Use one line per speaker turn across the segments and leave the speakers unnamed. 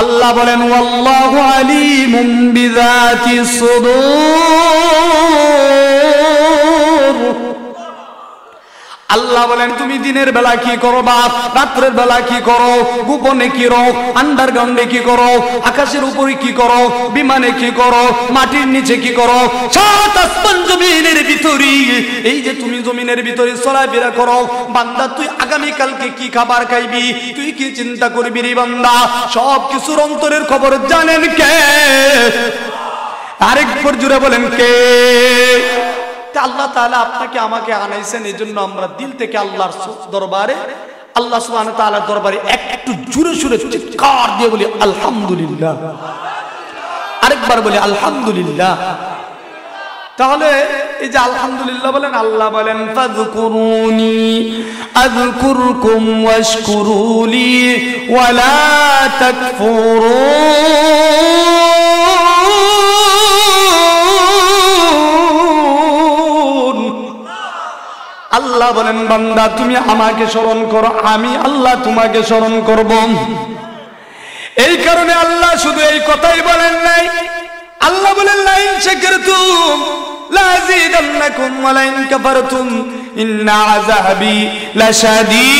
আল্লাহ বলেন ওয়াল্লাহু আলিমুম বিযাতিস সুদূর। আল্লাহ বলেন তুমি দিনের বেলা কি করো বা রাতের বেলা কি করো, গোপনে কি করো, আন্ডারগ্রাউন্ডে কি করো, আকাশের উপরে কি করো, বিমানে কি করো, মাটির নিচে কি করো, সাত আসমান জমিনের ভিতরে, এই যে তুমি জমিনের ভিতরে চলাফেরা করো, বান্দা তুই আগামী কালকে কি খাবার খাইবি, তুই কি চিন্তা করবি রে বান্দা, সব কিছুর অন্তরের খবর জানেন কে? আরেকবার জুড়ে বলেন কে? আল্লাহ তাআলা আপনাকে আমাকে আনাইছেন, এই জন্য আমরা দিল থেকে আল্লাহর দরবারে, আল্লাহ সুবহানাহু ওয়া তাআলার দরবারে একটু জোরে জোরে চিৎকার দিয়ে বলি আলহামদুলিল্লাহ। আরেকবার বলি আলহামদুলিল্লাহ। তাহলে এই যে আলহামদুলিল্লাহ বলেন, আল্লাহ বলেন ফাযকুরুনি আযকুরকুম ওয়াশকুরুলি ওয়ালা তাকফুরুন। আল্লাহ বলেন বান্দা তুমি আমাকে স্মরণ করো, আমি আল্লাহ তোমাকে স্মরণ করব। এই কারণে আল্লাহ শুধু এই কথাই বলেন নাই, আল্লাহ বলেন লাইন শাকারতুম লাযিদান্নাকুম ওয়া লাইন কাফারতুম ইন্না আযাবি লাশাদীদ।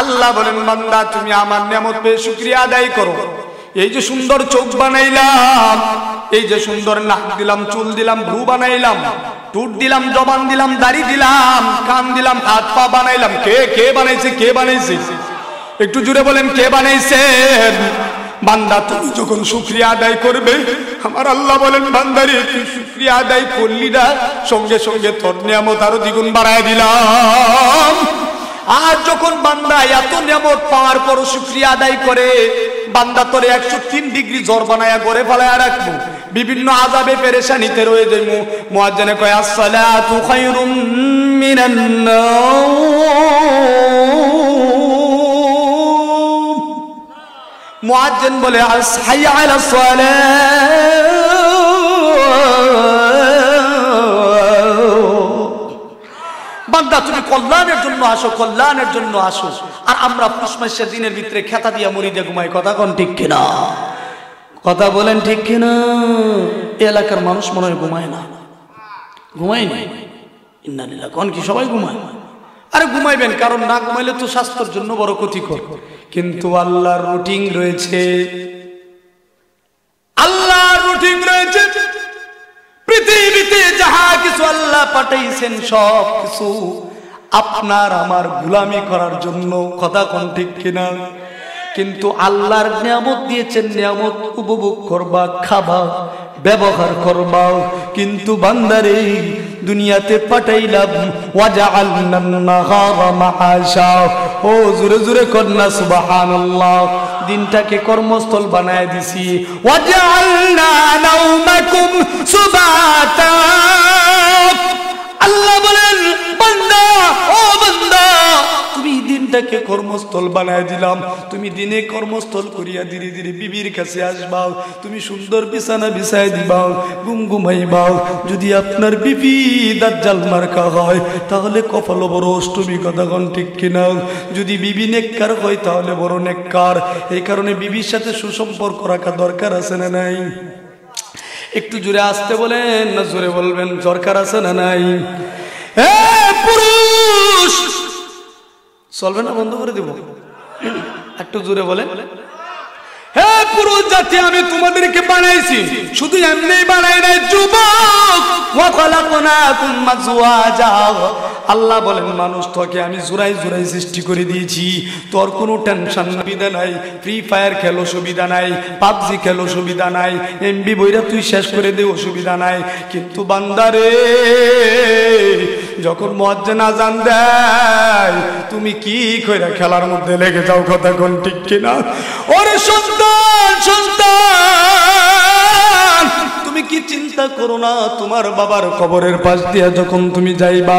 আল্লাহ বলেন বান্দা তুমি আমার নিয়ামত পেয়ে শুকরিয়া আদায় করো। এই যে সুন্দর চোখ বানাইলাম, এই যে সুন্দর নাক দিলাম, চুল দিলাম, ভ্রু বানাইলাম, টুট দিলাম, জবান দিলাম, দাড়ি দিলাম, কান দিলাম, হাত পা বানাইলাম, কে কে বানাইছে? কে বানাইছে? একটু জুড়ে বলেন কে বানাইছেন? বান্দা তুমি যখন শুকরিয়া আদায় করবে, আমার আল্লাহ বলেন বান্দারে তুই শুকরিয়া আদায় করলি না, সঙ্গে সঙ্গে তোর নিয়ামত আরো দ্বিগুণ বাড়ায় দিলাম। আর যখন বান্দা এত নিয়ামত পাওয়ার পরও শুকরিয়া আদায় করে, বান্দা তোরে 103 ডিগ্রি জ্বর বানায়া করে ফেলায়া রাখবো, বিভিন্ন আযাবে পেরেশানিতে রয়ে যাইমু। মুয়াজ্জিনে কয় আসসালাতু খায়রুম মিনান নাওম। মুয়াজ্জিন বলে হাইয়া আলাস সালাহ। বান্দা তুমি কল্যাণের জন্য আসো, কল্যাণের জন্য আসো। আর আমরা পুষ মাসের দিনের ভিতরে খেতা দিয়া মুড়ি দিয়ে ঘুমাই, কথা কোন ঠিক কিনা? কথা বলেন ঠিক কিনা? এলাকার মানুষ মনে হয় ঘুমায় না, ঘুমাই নাই। ইন্নালিল্লাহ কোন কি সবাই ঘুমায়? আরে ঘুমাইবেন, কারণ না ঘুমাইলে তো স্বাস্থ্যের জন্য বড় ক্ষতিকর। কিন্তু আল্লাহর রুটিন রয়েছে, আল্লাহর রুটিন রয়েছে। পৃথিবীতে যাহা কিছু আল্লাহ পাঠাইছেন সব কিছু আপনার আমার গোলামি করার জন্য, কথা কোন ঠিক কিনা? কিন্তু আল্লাহর নিয়ামত দিয়েছেন, নিয়ামত উপভোগ করবা, খাবা, ব্যবহার করবা। কিন্তু বান্দারে দুনিয়াতে পাঠাইলাম ওয়াজআলনান নাহারা মাআশা। ও জোরে জোরে কন্না সুবহানাল্লাহ। দিনটাকে কর্মস্থল বানায় দিছি। ওয়াজআলনা নাওমাকুম সুবাতা। আল্লাহ বলেন বান্দা, ও বান্দা তুমি দিনটাকে কর্মস্থল বানায় দিলাম, তুমি দিনে কর্মস্থল করিয়া ধীরে ধীরে বিবির কাছে আসবা, তুমি সুন্দর বিছানা বিছায় দিবা, ঘুমাইবা। যদি আপনার বিবি দাজ্জাল মার্কা হয় তাহলে কপাল বড় অষ্টমী, কথা কোন ঠিক কিনা? যদি বিবি নেককার হয় তাহলে বড় নেককার। এই কারণে বিবির সাথে সুসম্পর্ক রাখা দরকার আছে না নাই? একটু জোরে আসতে বলেন না জোরে বলবেন, দরকার আছে না নাই? পুরুষ চলবে না, বন্ধ করে দিব? একটু জোরে বলেন। হে পুরুষ জাতি, আমি তোমাদেরকে বানাইছি, শুধু এমনি বানাই নাই যুবক। ওয়া খালাকনাকুম আজওয়াজা। আল্লাহ বলেন মানুষ তোকে আমি জোড়াই জোড়াই সৃষ্টি করে দিয়েছি, তোর কোনো টেনশন সুবিধা নাই। ফ্রি ফায়ার খেলো সুবিধা নাই, পাবজি খেলো সুবিধা নাই, এমবি বইরা তুই শেষ করে দে অসুবিধা নাই। কিন্তু বান্দারে যখন মুয়াজ্জিন আযান দেয় তুমি কি কইরা খেলার মধ্যে লেগে যাও, কথা কোন ঠিক কিনা? ওরে সন্তান, সন্তান তুমি তুমি কি চিন্তা করো না, তোমার বাবার কবরের পাশ দিয়া যখন তুমি যাইবা,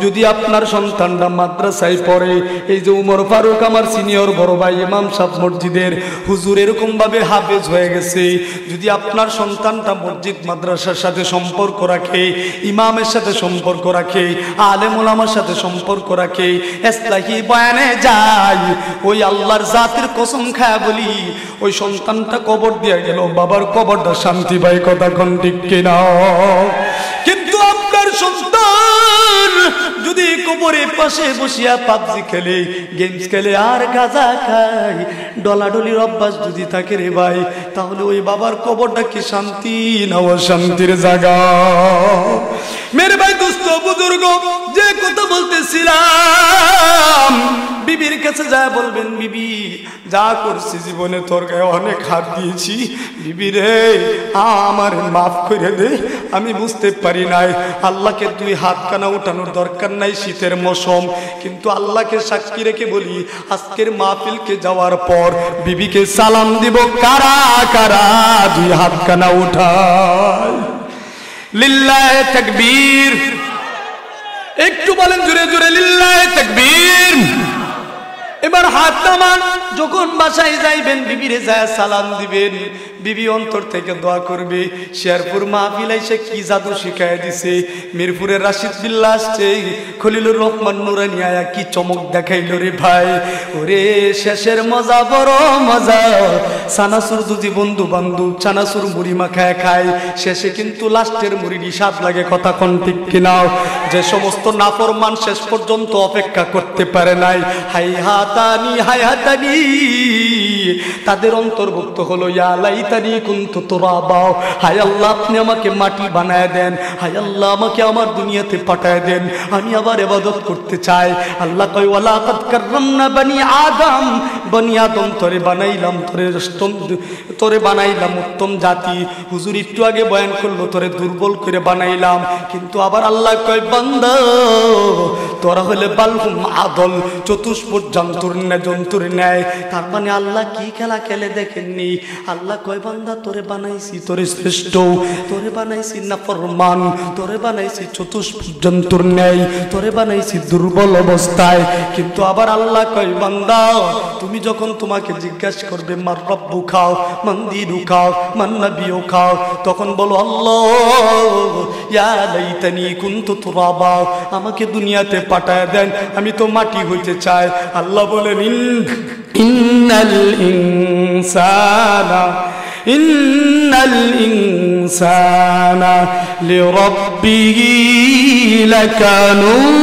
যদি আপনার সন্তানটা মাদ্রাসায় পড়ে, এই যে উমর ফারুক আমার সিনিয়র বড় ভাই ইমাম সাহেব মসজিদের হুজুর এরকম ভাবে হাফেজ হয়ে গেছে, যদি আপনার সন্তানটা মসজিদ মাদ্রাসার সাথে সম্পর্ক রাখে, ইমামের সাথে সম্পর্ক রাখে, আলেম ওলামার সাথে সম্পর্ক রাখে, ইসলাহি বয়ানে যায়, ওই আল্লাহর জাতের কসম খায় বলি, ওই সন্তানটা কবর দিয়ে গেল, বাবার কবরটা শান্তি পায়। কথা কোন ঠিক কিনা? কিন্তু আপনার সন্তান যদি কবরের পাশে বসিয়া পাবজি খেলে, গেমস খেলে, আর গাঁজা খায়, ডলাডলির অভ্যাস যদি থাকে রে ভাই, তাহলে ওই বাবার কবরটা কি শান্তি না অশান্তির জায়গা? মেরে ভাই দোস্ত বুজুর্গ, যে কথা বলতেছিলাম, বিবির কাছে যা বলবেন, বিবি যা করছি জীবনে তোর গায়ে অনেক হাত দিয়েছি, বিবি রে আমার মাফ করে দে, আমি বুঝতে পারি নাই। আল্লাহকে তুই হাত কানা উঠানোর দরকার নাই, শীতের মৌসুম, কিন্তু আল্লাহকে সাক্ষী রেখে বলি, আজকের মাহফিলকে যাওয়ার পর বিবিকে সালাম দিব কারা কারা দুই হাত কানা উঠায়? লিল্লাহে তাকবীর, একটু বলেন জোরে জোরে লিল্লাহে তাকবীর। এবার হাত নামান, যখন বাসায় যাইবেন বিবিরে যায় সালাম দিবেন, বিবি অন্তর থেকে দোয়া করবে। শেরপুর মাহফিল এসে কি জাদু শিখায় দিছে, মিরপুরের রাশিদ বিল্লাহ আসছে, খলিলুর রহমান নুরানি আয়া কি চমক দেখাইল রে ভাই, ওরে শেষের মজা বড় মজা, চানাচুর যদি বন্ধু বান্ধব চানাচুর মুড়ি মাখায় খায়, শেষে কিন্তু লাস্টের মুড়ির স্বাদ লাগে। কথা কোন ঠিক কিনা? যে সমস্ত নাফরমান শেষ পর্যন্ত অপেক্ষা করতে পারে নাই, হাই হাতানি হাই হাতানি, তাদের অন্তর্ভুক্ত হলো ইয়া লাইতানি কুনতু তুরাবা, হায় আল্লাহ আপনি আমাকে মাটি বানায় দেন, হায় আল্লাহ আমাকে আমার দুনিয়াতে পাঠায় দেন, আমি আবার ইবাদত করতে চাই। আল্লাহ কয় ওয়ালা কাদ কাররামনা বনি আদম, বনি আদম তোরে বানাইলাম, তোরে বানাইলাম উত্তম জাতি। হুজুর একটু আগে বয়ান করলো তোরে দুর্বল করে বানাইলাম, কিন্তু আবার আল্লাহ কয় বান্দা তোরা হলে বালহুম আদল, চতুষ্পদ জন্তুর ন্যায়। তার মানে আল্লাহ কি খেলা খেলে দেখেননি? আল্লাহ কয় বান্দা তোরে বানাইছি তোরে শ্রেষ্ঠ, তোরে বানাইছি নাফরমান, তোরে বানাইছি চতুষ্পদ জন্তুর ন্যায়, তোরে বানাইছি দুর্বল অবস্থায়। কিন্তু আবার আল্লাহ কয় বান্দা তুমি যখন তোমাকে জিজ্ঞাসা করবে মার রব্বু খাও, মান দীনু খাও, মান নবিয়্যু খাও, তখন বলো আল্লাহ ইয়া লাইতানি কুনতু তুরাবা, আমাকে দুনিয়াতে পাঠায় দেন, আমি তো মাটি হইতে চাই। আল্লাহ বলেন ইন্নাল ইনসানা লিরাব্বিহি লাকানুদ।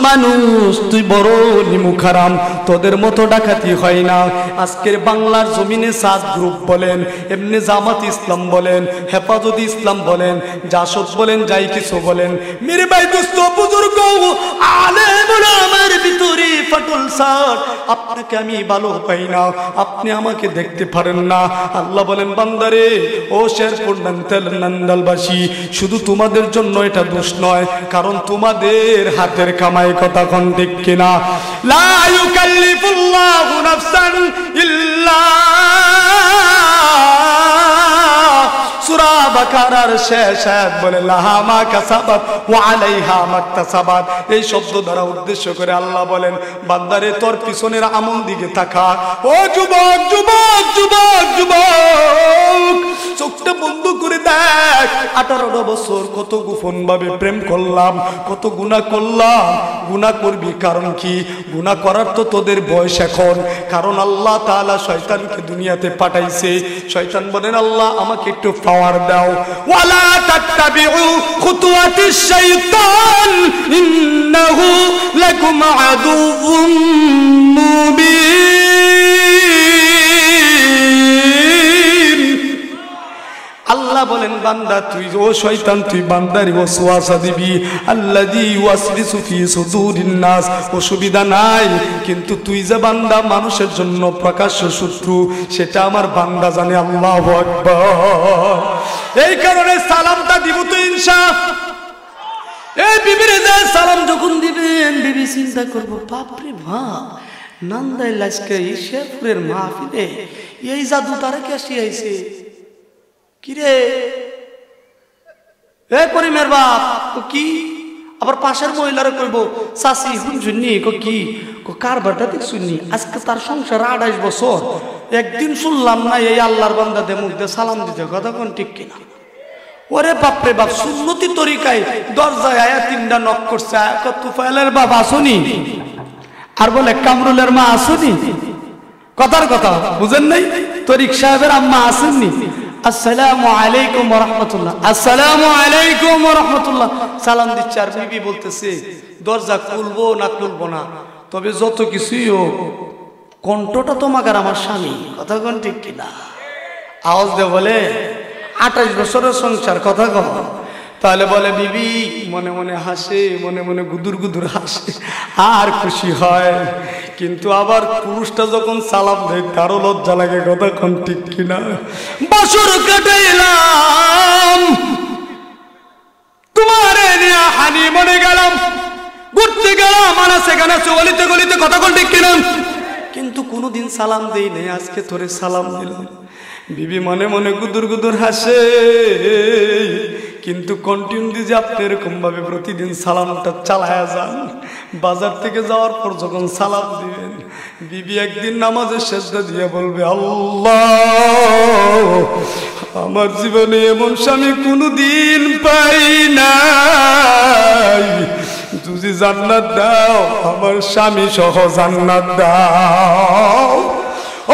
মানুষ তুই বড় নিমুখারাম, তোদের মতো ডাকাতি হয় না। আজকের বাংলার জমিনে সাদ গ্রুপ বলেন, এমনি জামাত ইসলাম বলেন, হেফাজত ইসলাম বলেন, জাসদ বলেন, যাই কিছু বলেন, মেরে ভাই দোস্ত বুজুর্গ আলেম ওলামার ভিতরে ফাটল সার, আপনাকে আমি ভালো পাই না, আপনি আমাকে দেখতে পারেন না। আল্লাহ বলেন বান্দারে, ও শেরপুর নান্দালবাসী, শুধু তোমাদের জন্য এটা দোষ নয়, কারণ তোমাদের হাতের কামাই। কথা কোন ঠিক কিনা? লা ইউকাল্লিফুল্লাহু নাফসান ইল্লা, সূরা বাকারার শেষ আয়াত বলে লাহা মা কাসাবাত ওয়া আলাইহা মাকতাসাবাত। এই শব্দ দ্বারা উদ্দেশ্য করে আল্লাহ বলেন বান্দারে তোর পিছনের আমল দিকে তাকা। ও যুবক যুবক যুবক যুবক, চোখটা বন্ধ করে দেখ, 18 বছর কত গোপন ভাবে প্রেম করলাম, কত গুনাহ করলাম। গুনাহ করবি কারণ কি? গুনাহ করার তো তোদের বয়স এখন, কারণ আল্লাহ তাআলা শয়তানকে দুনিয়াতে পাঠাইছে। শয়তান বলেন আল্লাহ আমাকে একটু পাওয়ার দাও। ওয়ালা তাত্তাবিউ খুতুওয়াতিশ শাইতান ইন্নাহু লাকুম আদুউম মুবিন। আল্লাহ বলেন বান্দা তুই, ও শয়তান তুই বান্দারে ওয়াসওয়াসা দিবি, আল্লাযী ইউওয়াসবিসু ফি সুদুরিন নাস, অসুবিধা নাই, কিন্তু তুই যে বান্দা মানুষের জন্য প্রকাশ্য শত্রু, সেটা আমার বান্দা জানে। আল্লাহু আকবার। এই কারণে সালামটা দিব তো ইনশাআল্লাহ। এই বিবিরে যা সালাম যখন দিবেন, বিবি চিন্তা করবো বাপরে বাপ, নান্দাই লাজকে এই শেরপুরের মাহফিলে এই জাদু তারা কে শিয়াইছে কিরে এ করিমের বাপ কি আবার পাশের মহিলারা কইব চাচি শুনছুনি কি কারবারটা দেখছুনি আজকে তার সংসার 28 বছর একদিন শুনলাম না এই আল্লাহর বান্দাদের মুখ দিয়ে সালাম দিতে কথা কোন ঠিক কিনা ওরে বাপরে বাপ সুন্নতি তরিকায় দরজায় আয়া 3টা নক করছে তুফাইলের বাপ আসুনি আর বলে কামরুলের মা আসুনি কথার কথা বুঝেন নাই তরিক সাহেবের আম্মা আসেননি আসসালামু আলাইকুম ওয়া রাহমাতুল্লাহ আসসালামু আলাইকুম ওয়া রাহমাতুল্লাহ সালাম দিচ্ছে আর বিবি বলতেছে দরজা খুলবো না খুলবো না তবে যত কিছুই হোক কণ্ঠটা তোমাকে আর আমার স্বামী কথা কোন ঠিক কিনা আওয়াজ দিয়ে বলে 28 বছরের সংসার কথা কম তাহলে বলে বিবি মনে মনে হাসে মনে মনে গুদুর গুদুর হাসে আর খুশি হয় কিন্তু আবার পুরুষটা যখন সালাম দেয় তারও লজ্জা লাগে কথা কোন ঠিক কিনা বছর কাটাইলাম তোমারে নিয়ে হানি মনে গেলাম ঘুরতে গেলাম আনাসে গানাসে গলিতে গলিতে কথা কোন ঠিক কিনা কিন্তু কোনোদিন সালাম দেই নাই আজকে তোরে সালাম দিলাম বিবি মনে মনে গুদুর গুদুর হাসে কিন্তু কন্টিনিউ যে আপনি এরকম ভাবে প্রতিদিন সালামটা চালায়া যান বাজার থেকে যাওয়ার পর যখন সালাম দিবেন বিবি একদিন নামাজের সেজদা দিয়ে বলবে আল্লাহ আমার জীবনে এমন স্বামী কোনোদিন পাই নাই তুমি জান্নাত দাও আমার স্বামী সহ জান্নাত দাও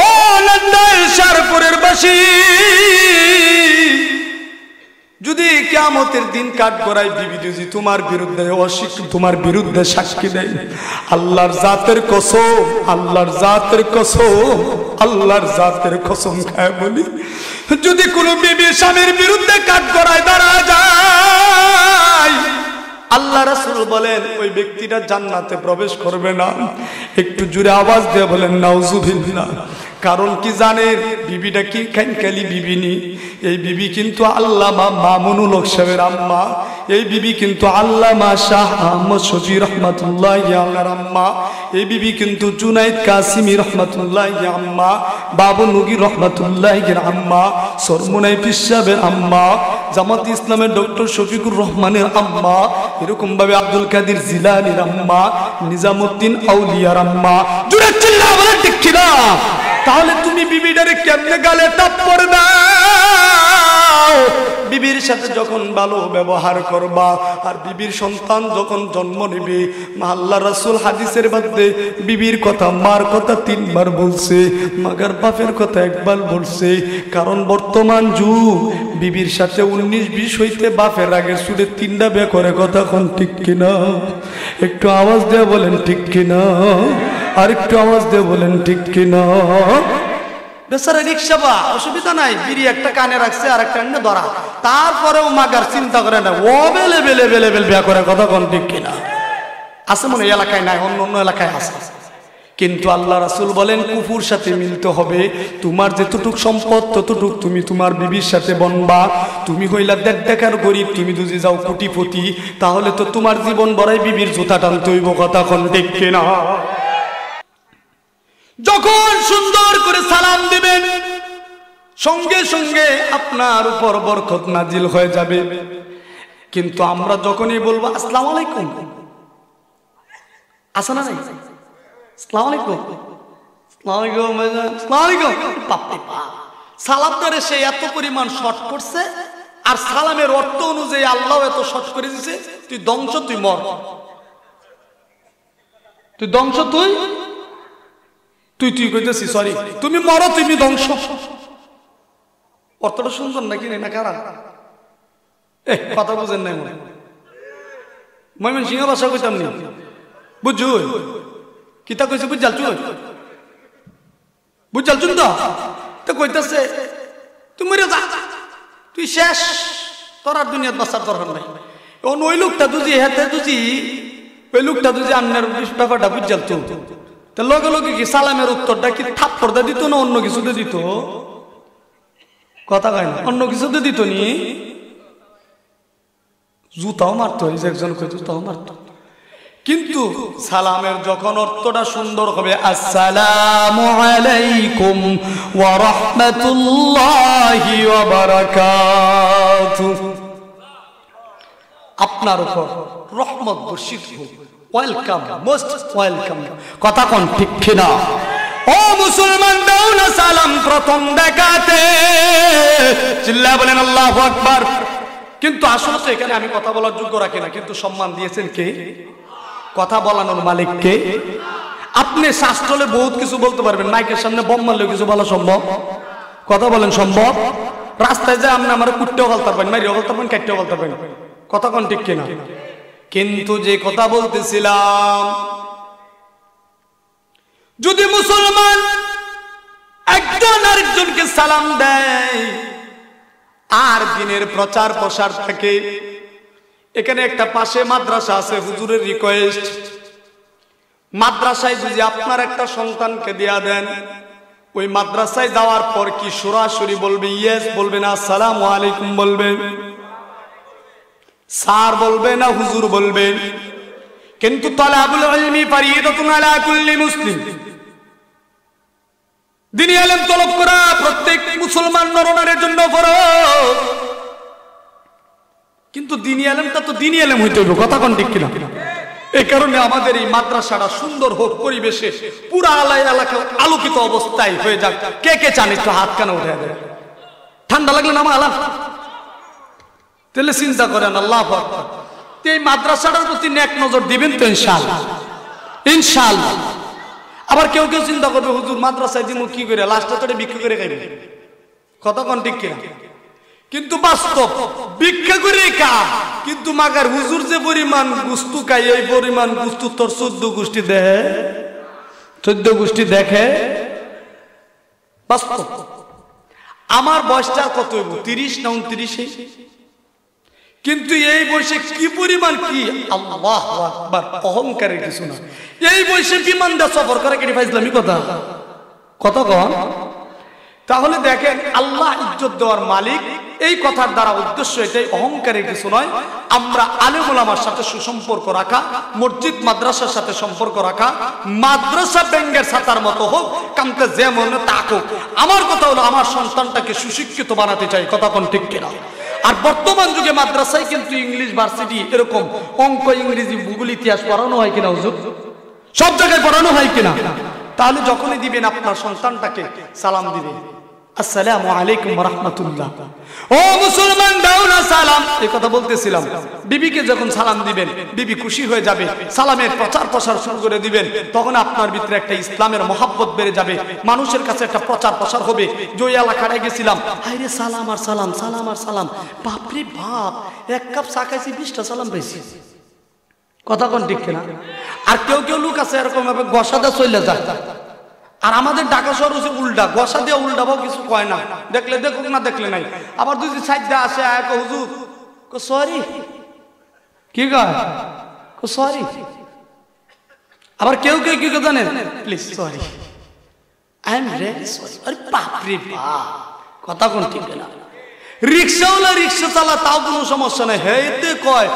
ও নন্দাই শেরপুরের বাসী যদি কিয়ামতের দিন কাঠ গড়াই বিবি যদি তোমার বিরুদ্ধে অস্বীকার তোমার বিরুদ্ধে সাক্ষী দেয় আল্লাহর জাতের কসম আল্লাহর জাতের কসম আল্লাহর জাতের কসম খায় বলি যদি কোনো বিবি স্বামীর বিরুদ্ধে কাঠ গড়ায় দাঁড়া যায় আল্লাহ রাসূল বলেন ওই ব্যক্তিটা জান্নাতে প্রবেশ করবে না একটু জোরে আওয়াজ দিয়ে বলেন নাউজুবিল্লাহ কারণ কি জানেন বিবিটা কি খানকালি বিবি নি এই বিবি কিন্তু আল্লামা মামুনুল হক সাহেবের আম্মা এই বিবি কিন্তু আল্লামা শাহ আহমদ শফি রহমাতুল্লাহি আলাইহির আম্মা এই বিবি কিন্তু জুনাইদ কাসিমি রহমাতুল্লাহি আম্মা বাবু নগী রহমাতুল্লাহির আম্মা সরমুনাই পীর সাহেবের আম্মা জামাত ইসলামের ডক্টর শফিকুর রহমানের আম্মা এরকম ভাবে আব্দুল কাদের জিলানীর আম্মা নিজামউদ্দিন আউলিয়ার আম্মা জুড়ে চিল্লা বলেন ঠিক কি না তাহলে তুমি বিবিটারে কেমনে গালে টাপ্পর দাও বিবির সাথে যখন ভালো ব্যবহার করবা আর বিবির সন্তান যখন জন্ম নেবে আল্লাহ রাসূল হাদিসের মধ্যে বিবির কথা মার কথা 3 বার বলছে মাগার বাপের কথা 1 বার বলছে কারণ বর্তমান যুগ বিবির সাথে 19-20 হইতে বাপের আগের সুরে 3টা বিয়ে করে কথা কোন ঠিক কিনা একটু আওয়াজ দিয়ে বলেন ঠিক কিনা আর একটু আওয়াজ দিয়ে বলেন ঠিক কিনা বেচারা রিকশা বা অসুবিধা নাই বিড়ি একটা কানে রাখছে আর একটা এনে ধরা তারপরেও মাগার চিন্তা করে না ও বেলে বেলে বেলে বেল বিয়া করে কথা কোন ঠিক কিনা আছে মনে এলাকায় নাই অন্য অন্য এলাকায় আছে কিন্তু আল্লাহ রাসূল বলেন কুফুর সাথে মিলতে হবে তোমার যতটুক সম্পদ ততটুক তুমি তোমার বিবির সাথে বনবা তুমি হইলা দেড় গরিব তুমি যদি যাও কোটিপতি তাহলে তো তোমার জীবন বড়াই বিবির জুতা টানতে হইব কথা কোন ঠিক কিনা যখন সুন্দর করে সালাম দিবেন সঙ্গে সঙ্গে আপনার উপর বরকত নাজিল হয়ে যাবে কিন্তু আমরা যখনই বলবো আসসালামু আলাইকুম আসা না নাই আসসালামু আলাইকুম আসসালামু আলাইকুম আসসালামু আলাইকুম বাপরে বাপ সালাম ধরে সে এত পরিমাণ শর্ট করছে আর সালামের অর্থ অনুযায়ী আল্লাহ এত শর্ট করে দিয়েছে তুই ধ্বংস তুই মর তুই ধ্বংস তুই তুই তুই কইতেছি সরি তুমি মরো তুমি ধ্বংস অর্থটা সুন্দর নাকি না কারা কথা বুঝেন নাই মনে ময়মনসিংহ ভাষা কইতাম নি বুঝু কিতা কইছে বুঝাল চুন তো কইতাছে তুই মরে যা তুই শেষ তোর আর দুনিয়াত বাঁচার দরকার নাই ওই লোকটা দুজি হেতে দুজি ওই লোকটা দুজি আন্নার ব্যাপারটা বুঝাল তো লগে লগে কি সালামের উত্তরটা কি থাপ্পড়টা দিত না অন্য কিছুতে দিত কথা কয় না অন্য কিছুতে দিত নি জুতাও মারতো এই যে একজন কই জুতাও মারতো কিন্তু সালামের যখন অর্থটা সুন্দর হবে, আসসালামু আলাইকুম ওয়া রাহমাতুল্লাহি ওয়া বারাকাতুহু, আপনার উপর রহমত বর্ষিত হোক, ওয়েলকাম, মোস্ট ওয়েলকাম। কথা কোন ঠিক কিনা? ও মুসলমান, দাও না সালাম প্রথম দেখাতে, চিল্লায় বলেন আল্লাহু আকবার। কিন্তু আসলে তো এখানে আমি কথা বলার যোগ্য রাখি না, কিন্তু সম্মান দিয়েছেন কে? কথা বলানোর মালিক কে? আপনি শাস্ত্রলে বহুত কিছু বলতে পারবেন, মাইকের সামনে বম মারলেও কিছু বলা সম্ভব? কথা বলেন সম্ভব? রাস্তায় যায় আপনি আমার কুটতেও বলতে পারবেন, মারিও বলতে পারবেন, কাটতেও বলতে পারবেন। কথা কোন ঠিক কিনা? কিন্তু যে কথা বলতেছিলাম, যদি মুসলমান একজন আরেকজনকে সালাম দেয় আর দিনের প্রচার প্রসার থাকে, এখানে একটা পাশে মাদ্রাসা আছে, হুজুরের রিকোয়েস্ট, মাদ্রাসায় যদি আপনার একটা সন্তানকে দেয়া দেন, ওই মাদ্রাসায় যাওয়ার পর কি সরাসরি বলবে ইয়েস বলবে না আসসালামু আলাইকুম বলবে? স্যার বলবে না হুজুর বলবে? কিন্তু তালাবুল ইলমি ফারিদাতুন আলা কুল্লি মুসলিম, দ্বীনি ইলম তলব করা প্রত্যেক মুসলমান নরনারীর জন্য ফরজ। কিন্তু দ্বীনি ইলমটা তো দ্বীনি ইলম হইতে হবে। কথা কোন ঠিক কিনা? এই কারণে আমাদের এই মাদ্রাসাটা সুন্দর হোক, পরিবেশে পুরা এলাকা আলোকিত অবস্থায় হয়ে যাক। কে কে চান একটু হাত কানে উঠে দেয়? ঠান্ডা লাগলে নামা আলাম, তাহলে চিন্তা করেন আল্লাহু আকবার। এই মাদ্রাসাটার প্রতি নেক নজর দিবেন তো ইনশাআল্লাহ? ইনশাআল্লাহ। আবার কেউ কেউ চিন্তা করবে হুজুর মাদ্রাসায় দিমু কি করে, লাস্টে তো বিক্রি করে খাইবে। কথা কোন ঠিক কিনা? কিন্তু বাস্তব ভিক্ষা করে খা, কিন্তু মাগার হুজুর যে পরিমাণ গুস্তু খাই, এই পরিমাণ গুস্তু তোর 14 গোষ্ঠী দেখে, 14 গোষ্ঠী দেখে। বাস্তব। আমার বয়সটা কত হইব, 30 না 29? কিন্তু এই বয়সে কি পরিমাণ কি আল্লাহু আকবার, অহংকারের কিছু না। এই বয়সে বিমান দিয়ে সফর করে কেটে ফাইজলামি কথা। কত কম? তাহলে দেখেন আল্লাহ ইজ্জত দেওয়ার মালিক। এই কথার দ্বারা উদ্দেশ্য এটাই, অহংকারের কিছু নয়। আমরা আলেম ওলামার সাথে সুসম্পর্ক রাখা, মসজিদ মাদ্রাসার সাথে সম্পর্ক রাখা, মাদ্রাসা ব্যাঙ্গের ছাতার মতো হোক, কামতে যেমন তাকুক। আমার কথা হলো আমার সন্তানটাকে সুশিক্ষিত বানাতে চাই। কথা কোন ঠিক কিনা? আর বর্তমান যুগে মাদ্রাসায় কিন্তু ইংলিশ ভার্সিটি, এরকম অঙ্ক, ইংরেজি, ভূগোল, ইতিহাস পড়ানো হয় কিনা হুজুর? সব জায়গায় পড়ানো হয় কিনা? তাহলে যখনই দিবেন আপনার সন্তানটাকে সালাম দিবেন, আসসালামু আলাইকুম ওয়া রাহমাতুল্লাহ। ও মুসলমান, দাও না সালাম। এই কথা বলতেছিলাম। বিবিকে যখন সালাম দিবেন, বিবি খুশি হয়ে যাবে, সালামের প্রচার প্রসার শুরু করে দিবেন, তখন আপনার ভিতরে একটা ইসলামের মহব্বত বেড়ে যাবে, মানুষের কাছে একটা প্রচার প্রসার হবে। যে এলাকায় গেছিলাম, হায়রে সালাম আর সালাম, সালাম আর সালাম, বাপরে বাপ, এক কাপ চা খাইছি 20টা সালাম পাইছি। কথা কোন ঠিক কিনা? আর কেউ কেউ লোক আছে এরকম ভাবে গসাদা চলে যায়। আর আমাদের ঢাকা শহর হচ্ছে উল্টা, গসা দিয়ে উল্টাবাও কিছু কয় না, দেখলে দেখুক না দেখলে নাই। আবার যদি সাইডটা আসে হুজুর সরি, কি কয় সরি। আবার কেউ কেউ কি জানেন, please sorry, I am really sorry. আরে বাপ রে বাপ, কথা কোন ঠিক না? রিক্সাওয়ালা রিক্সা চালা, তাও কোনো সমস্যা নাই, হেতে কয়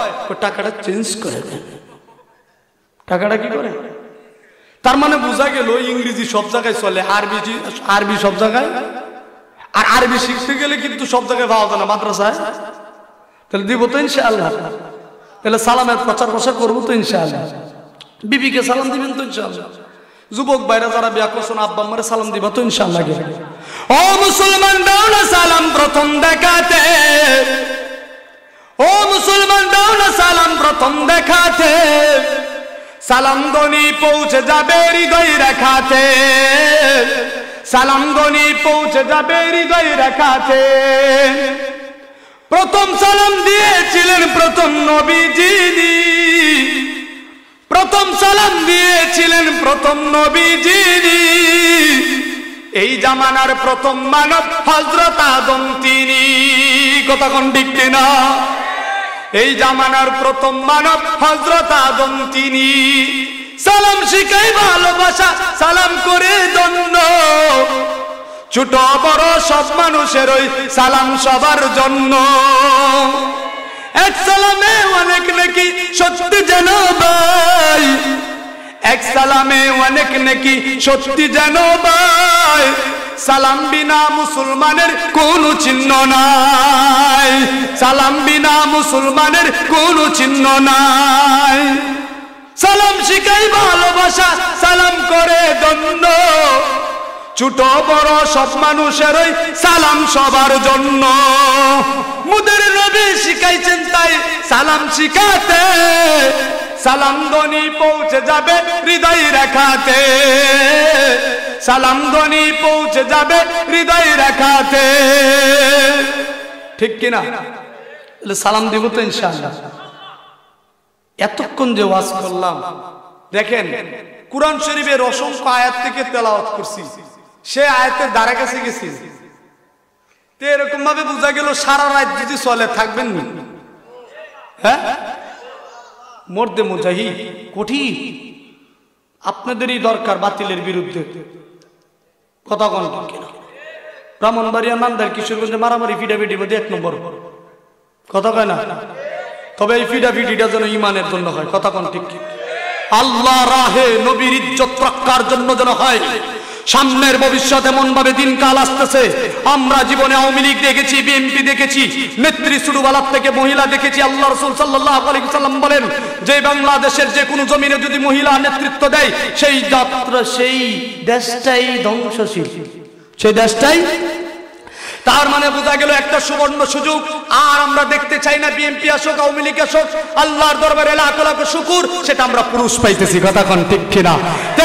টাকাটা চেঞ্জ করে দেন। টাকাটা কি করে? তার মানে বোঝা গেল ইংরেজি সব জায়গায় চলে, আরবি সব জায়গায়। আর আরবি শিখতে গেলে কিন্তু সব জায়গায় পাওয়া যায় না মাদ্রাসায়। তাহলে দিব তো ইনশাআল্লাহ। তাহলে সালামের প্রচার প্রসার করবো তো ইনশাআল্লাহ। বিবিকে সালাম দিবেন তো ইনশাআল্লাহ। যুবক ভাইরা যারা বিয়া করছেন, আব্বা আম্মারে সালাম দিবা তো ইনশাআল্লাহ। ও মুসলমান, দাও না সালাম প্রথম দেখাতে। ও মুসলমান, দাও না সালাম প্রথম দেখাতে। সালাম ধ্বনি পৌঁছে যাবে হৃদয় রেখাতে, সালাম ধ্বনি পৌঁছে যাবে হৃদয় রেখাতে। প্রথম সালাম দিয়েছিলেন প্রথম নবীজি, প্রথম সালাম দিয়েছিলেন প্রথম নবীজি। এই জামানার প্রথম মানব হযরত আদম তিনি। কথা কোন ঠিক কিনা? এই জামানার প্রথম মানব হযরত আদম তিনি। সালাম শিখাই ভালোবাসা, সালাম করে ধন্য। ছোট বড় সব মানুষের ওই সালাম সবার জন্য। এক সালামে অনেক নেকি নেকি সত্যি জানো ভাই, এক সালামে অনেক নেকি সত্যি জানো ভাই, সালাম বিনা মুসলমানের কোনো চিহ্ন নাই, সালাম বিনা মুসলমানের কোনো চিহ্ন নাই। সালাম শিখাই ভালোবাসা, সালাম করে ধন্য, ছোট বড় সব মানুষেরই সালাম সবার জন্য। মুদের নবী শিখাইছেন তাই সালাম শিখাতে, সালাম ধ্বনি পৌঁছে যাবে হৃদয় রেখাতে, সালাম ধ্বনি পৌঁছে যাবে হৃদয় রেখাতে, ঠিক কিনা? সালাম দিব তো ইনশাআল্লাহ। এতক্ষণ যে ওয়াজ করলাম, দেখেন কুরআন শরীফের অসংখ্য আয়াত থেকে তেলাওয়াত করছি, সে আয়াতের দ্বারা কাছে গেছি, তো এরকম ভাবে বোঝা গেল সারা রাত যদি চলে থাকবেন না। হ্যাঁ, মর্দে মুজাহিদ কঠিন, আপনাদেরই দরকার বাতিলের বিরুদ্ধে। কথা কোন কিনা? ব্রাহ্মণবাড়িয়া, নান্দাইল, কিশোরগঞ্জে মারামারি ফিডাফিডি মধ্যে 1 নম্বর। কথা কয় না? তবে এই ফিডাফিডিটা যেন ইমানের জন্য হয়। কথা কোন ঠিক? আল্লাহ রাহে নবীর ইজ্জত রক্ষার জন্য যেন হয়। সামনের ভবিষ্যৎ এমন ভাবে দিনকাল আসতেছে, আমরা জীবনে আওয়ামী লীগ দেখেছি, বিএনপি দেখেছি, নেত্রী ছোটবেলার থেকে মহিলা দেখেছি। আল্লাহ রাসূল সাল্লাল্লাহু আলাইহি ওয়াসাল্লাম বলেন, যে বাংলাদেশের যে কোনো জমিনে যদি মহিলা নেতৃত্ব দেয়, সেই যাত্রা সেই দেশটাই ধ্বংসশীল, সেই দেশটাই। তার মানে বোঝা গেল একটা সুবর্ণ সুযোগ। আর আমরা দেখতে চাই না বিএনপি আসুক, আওয়ামী লীগ আসুক, আল্লাহর দরবারে লাখ লাখ শুকর, সেটা আমরা পুরুষ পাইতেছি। কথা কোন ঠিক কিনা?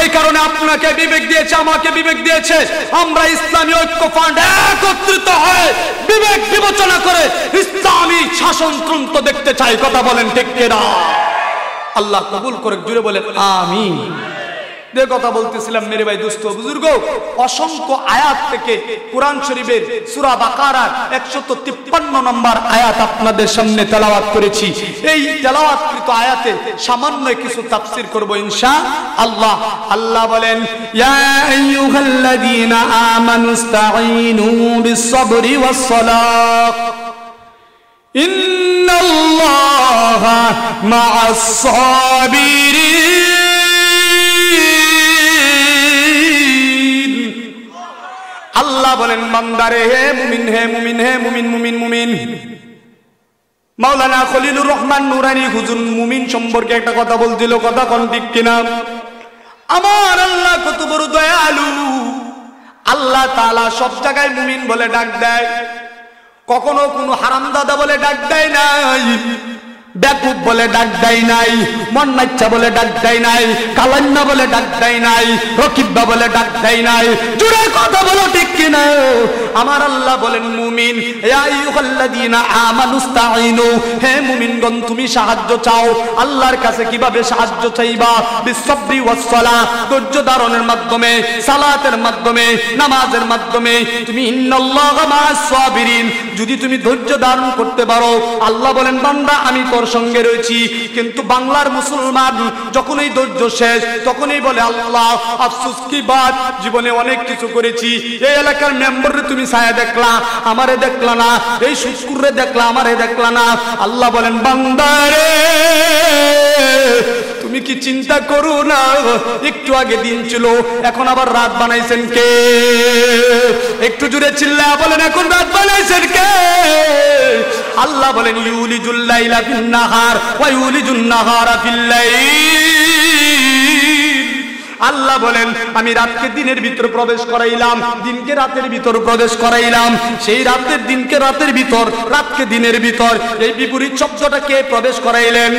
এই কারণে আপনাকে বিবেক দিয়েছে, আমাকে বিবেক দিয়েছে, আমরা ইসলামী ঐক্য ফান্ড একত্রিত হয়ে বিবেক বিবেচনা করে ইসলামী শাসনতন্ত্র দেখতে চাই। কথা বলেন ঠিক কিনা? আল্লাহ কবুল করে, জুড়ে বলেন আমিন। যে কথা বলতেছিলাম মেরে ভাই দোস্ত বুজুর্গ, অসংখ্য আয়াত থেকে কুরআন শরীফের সূরা বাকারার 153 নম্বর আয়াত আপনাদের সামনে তেলাওয়াত করেছি। এই তেলাওয়াতকৃত আয়াতে সামান্য কিছু তাফসীর করব ইনশাআল্লাহ। আল্লাহ বলেন, ইয়া আইয়ুহাল্লাযীনা আমানুস্তাঈনু বিস-সাবরি ওয়াস-সালাহ ইন্নাল্লাহা মা'আস-সাবিরিন। আল্লাহ বলেন, বান্দারে হে মুমিন, হে মুমিন, হে মুমিন, মুমিন, মুমিন। মাওলানা খলিলুর রহমান নুরানি হুজুর মুমিন সম্পর্কে একটা কথা বলছিল। কথা কোন ঠিক কিনা? আমার আল্লাহ কত বড় দয়ালু। আল্লাহ তাআলা সব জায়গায় মুমিন বলে ডাক দেয়, কখনো কোনো হারামদাদা বলে ডাক দেয় নাই, বেকুব বলে ডাক দেয় নাই, মন্নাচ্চা বলে ডাক দেয় নাই, কালান্না বলে ডাক দেয় নাই, রকিব্বা বলে ডাক দেয় নাই। জোরে কথা বলো ঠিক কিনা? আমার আল্লাহ বলেন, মুমিন ইয়া আইয়ুহাল্লাযীনা আমানুস্তাঈনু, হে মুমিনগণ তুমি সাহায্য চাও। আল্লাহর কাছে কিভাবে সাহায্য চাইবা? বিস-সাবরি ওয়াস-সালাহ, ধৈর্য ধারণের মাধ্যমে, সালাতের মাধ্যমে, নামাজের মাধ্যমে। তুমি ইন্নাল্লাহা মা'আস-সাবিরিন, যদি তুমি ধৈর্য ধারণ করতে পারো, আল্লাহ বলেন বান্দা আমি তোর সঙ্গে রয়েছি। কিন্তু বাংলার মুসলমান যখনই ধৈর্য শেষ, তখনই বলে আল্লাহ আফসোস কি বাত, জীবনে অনেক কিছু করেছি, এই এলাকার মেম্বারে তুমি ছায়া দেখলা, আমারে দেখলা না, এই শুকুরে দেখলা, আমারে দেখলা না। আল্লাহ বলেন বান্দারে তুমি কি চিন্তা করো না, একটু আগে দিন ছিল, এখন আবার রাত বানাইছেন কে? একটু জুড়ে চিল্লায়া বলেন, এখন রাত বানাইছেন কে? আল্লাহ বলেন ইউলিজুল লাইলা ফিন নাহার ওয়া ইউলিজুন নাহারা ফিল লাইল। আল্লাহ বলেন আমি রাতকে দিনের ভিতর প্রবেশ করাইলাম, দিনকে রাতের ভিতর প্রবেশ করাইলাম। সেই রাতের দিনকে রাতের ভিতর, রাতকে দিনের ভিতর, এই বিপরীত শব্দটা কে প্রবেশ করাইলেন?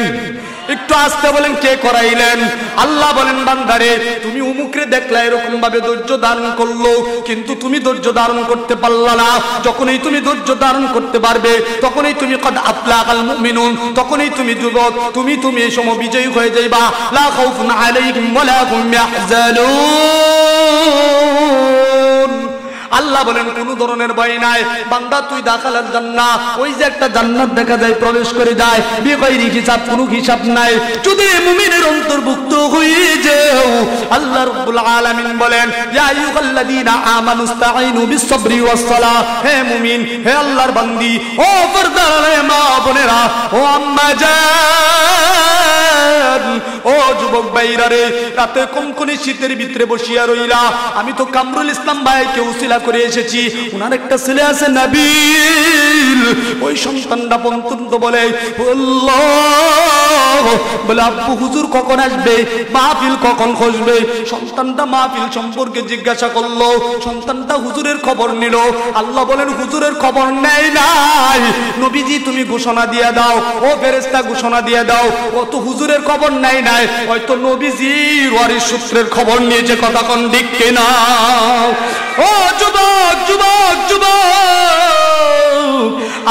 একটু আসতে বলেন, কে করাইলেন? আল্লাহ বলেন বান্দারে তুমি উমুকরে দেখলা এরকম ভাবে ধৈর্য ধারণ করলো, কিন্তু তুমি ধৈর্য ধারণ করতে পারলা না। যখনই তুমি ধৈর্য ধারণ করতে পারবে, তখনই তুমি কদ আফলাহাল মুমিনুন, তখনই তুমি যুবক, তুমি এই সময় বিজয়ী হয়ে যাইবা। লা খাউফুন আলাইহিম ওয়া লা হুম ইয়াহজানুন। আল্লাহ বলেন কোন ধরনের ভয় নাই বান্দা, তুই দাখালাল জান্নাহ, ওই যে একটা জান্নাত দেখা যায়, প্রবেশ করে যায় বিগাইরি হিসাব, কোনো হিসাব নাই, যদি মুমিনের অন্তর্ভুক্ত হয়ে যাও। আল্লাহ রাব্বুল আলামিন বলেন ইয়া আইয়ুহাল্লাযীনা আমানুস্তাঈনু বিস-সাবরি ওয়াস-সালাহ, হে মুমিন, হে আল্লাহর বান্দি, ও পর্দার মা বোনেরা, ও আম্মা জান, ভাইরা রে, রাতে কনকনে শীতের ভিতরে বসিয়া রইলা। আমি তো কামরুল ইসলাম ভাইকে উসিলা করে এসেছি, ওনার একটা ছেলে আছে নাবিল, ওই সন্তানটা পর্যন্ত বলে বলে আব্বু হুজুর কখন আসবে, মাহফিল কখন খসবে। সন্তানটা মাহফিল সম্পর্কে জিজ্ঞাসা করলো, সন্তানটা হুজুরের খবর নিল। আল্লাহ বলেন হুজুরের খবর নেই নাই, নবীজি তুমি ঘোষণা দিয়ে দাও, ও ফেরেশতা ঘোষণা দিয়ে দাও, ও তো হুজুরের খবর নেই নাই, হয়তো নবীজির ওয়ারিস সূত্রের খবর নিয়েছে। কথা কোন দিক কিনা? ও যুবক যুবক যুবক,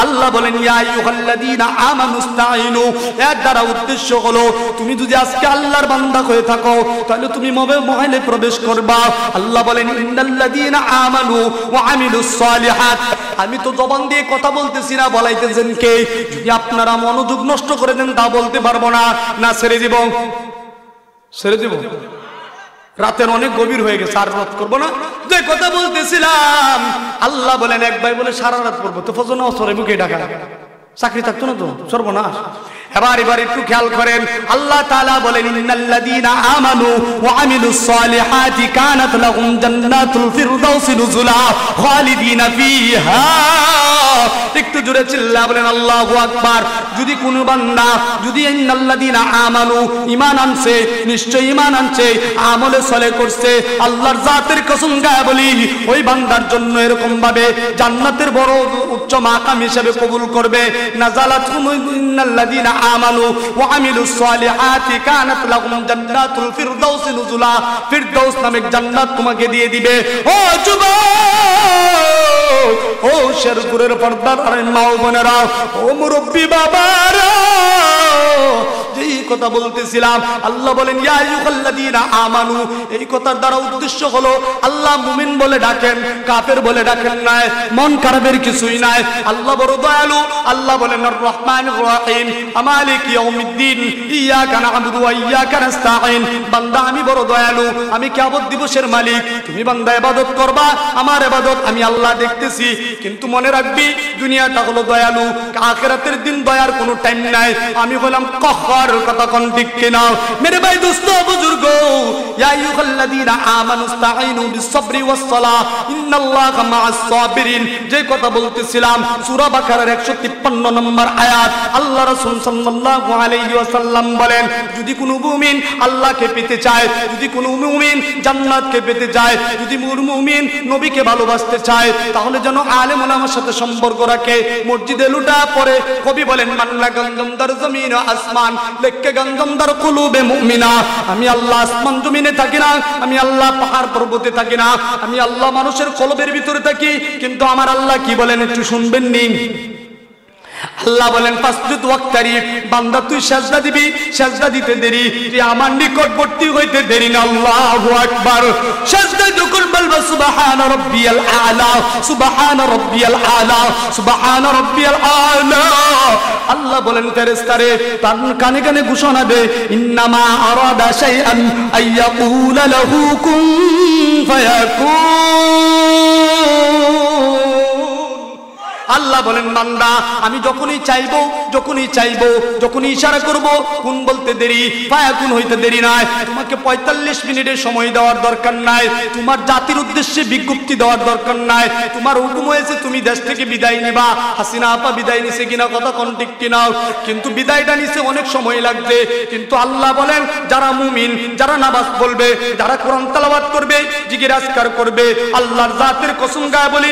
আল্লাহ বলেন ইয়া আইয়ুহাল্লাযীনা আমানুস্তাঈনু, এর দ্বারা উদ্দেশ্য হলো তুমি যদি আজকে আল্লাহর বান্দা হয়ে থাকো তাহলে তুমি মহলে প্রবেশ করবা। আল্লাহ বলেন ইন্নাল্লাযীনা আমানু ওয়া আমিলুস সালিহাত। আমি তো জবান দিয়ে কথা বলতেছি না, বলাইতেছেন কে? যদি আপনারা মনোযোগ নষ্ট করে দেন তা বলতে পারবো না। না ছেড়ে দিব, ছেড়ে দিব, রাতের অনেক গভীর হয়ে গেছে, আর রাত করবো না। যে কথা বলতেছিলাম, আল্লাহ বলেন এক ভাই বলে সারা রাত করবো, তো ফজর নামাজ পড়ে মুখে ডাকা, চাকরি থাকতো না তো, সর্বনাশ। এবার একটু খেয়াল করেন, আল্লাহ তাআলা বলেন ইন্নাল্লাযীনা আমানু ওয়া আমিলুস সালিহাতি কানাত লাহুম জান্নাতুল ফিরদাউসি নুজুলা খালিদিনা ফিহা। একটু জোরে চিল্লা বলেন আল্লাহু আকবার। যদি কোন বান্দা যদি ইন্নাল্লাযীনা আমানু ঈমান আনছে, নিশ্চয় ঈমান আনছে, আমলে সালেহ করছে, আল্লাহর জাতের কসম গায়ে বলি ওই বান্দার জন্য এরকম ভাবে জান্নাতের বড় উচ্চ মাকাম হিসেবে কবুল করবে। নাযালাতুহুম ইন্নাল্লাযীনা আমানু ওয়া আমিলুস সালিহাতি কানাত লাহুম জান্নাতুল ফিরদাউসি নুজুলা। ফিরদাউস নামক জান্নাত তোমাকে দিয়ে দিবে। ও যুবক, ও শেরপুরের পর্দার মা ও বোনেরা, ও মুরব্বী বাবারা, যেই কথা বলতেছিলাম, আল্লাহ বলেন ইয়া আইয়ুহাল্লাযীনা আমানু। এই কথার দ্বারা উদ্দেশ্য হলো আল্লাহ মুমিন বলে ডাকেন, কাফের বলে ডাকেন না, মন খারাপের কিছুই নাই। আল্লাহ বড় দয়ালু। আল্লাহ বলেন আর রহমানির রহিম, মালিক ইয়াউমিদ্দিন, ইয়াকা না'বুদু ওয়া ইয়াকা নাস্তাঈন। বান্দা আমি বড় দয়ালু, আমি কিয়ামত দিবসের মালিক। তুমি বান্দা ইবাদত করবা, আমার ইবাদত আমি আল্লাহ দেখতেছি। কিন্তু মনে রাখবি দুনিয়াটা হলো দয়ালু, আখিরাতের দিন দয়ার কোনো টাইম নাই। আমি হলাম কহ্হার। কথা কোন ঠিক কিনা? মেরে ভাই দোস্ত বুজুর্গ, ইয়া আইয়ুহাল্লাযীনা আমানুস্তাঈনু বিস-সাবরি ওয়াস-সালাহ ইন্নাল্লাহা মা'আস সাবিরিন। যে কথা বলতেছিলাম সূরা বাকারার 153 নম্বর আয়াত। আল্লাহ রাসূল সাল্লাল্লাহু আলাইহি ওয়াসাল্লাম বলেন যদি কোনো মুমিন আল্লাহকে পেতে চায়, যদি কোনো মুমিন জান্নাতকে পেতে চায়, যদি মুমিন নবীকে ভালোবাসতে চায়, তাহলে যেন আলেম ওলামার সাথে সম্পর্ক রাখে, মসজিদে লুটা পড়ে। কবি বলেন মান্না গঙ্গমদার জমিন ও আসমান লেখকে গঙ্গমদার কুলুবে মুমিনা। আমি আল্লাহ আসমান জমিনে থাকি না, আমি আল্লাহ পাহাড় পর্বতে থাকি না, আমি আল্লাহ মানুষের কলবের ভিতরে থাকি। কিন্তু আমার আল্লাহ কি বলেন একটু শুনবেন নি? আল্লাহ বলেন ফাসজুদ ওয়াক্তারিব, বান্দা তুই সাজদা দিবি, সাজদা দিতে দেরি, তুই আমার নিকটবর্তী হইতে দেরি না। আল্লাহু আকবার। সাজদা যখন বলবা সুবহান রাব্বিয়াল আলা, সুবহান রাব্বিয়াল আলা, সুবহান রাব্বিয়াল আলা, আল্লাহ বলেন ফেরেশতারে তার কানে কানে ঘোষণা দে ইন্নামা আরাদা শাইআন আইয়াকুলা লাহু কুন ফায়াকুন। আল্লাহ বলেন বান্দা আমি যখনই চাইবো, যখনই চাইবো, যখনই ইশারা করব, কোন বলতে দেরি, ফায়াকুন হইতে দেরি নাই। তোমাকে 45 মিনিটের সময় দেওয়ার দরকার নাই, তোমার জাতির উদ্দেশ্যে বিজ্ঞপ্তি দেওয়ার দরকার নাই। তোমার হুকুম হয়েছে তুমি দেশ থেকে বিদায় নিবা। হাসিনা আপা বিদায় নিছে কিনা কথা কোন ঠিক কিনা? কিন্তু বিদায়টা নিছে অনেক সময় লাগবে। কিন্তু আল্লাহ বলেন যারা মুমিন, যারা নামাজ পড়বে, যারা কোরআন তেলাওয়াত করবে, জিকির আজকার করবে, আল্লাহর জাতের কসম গায়ে বলি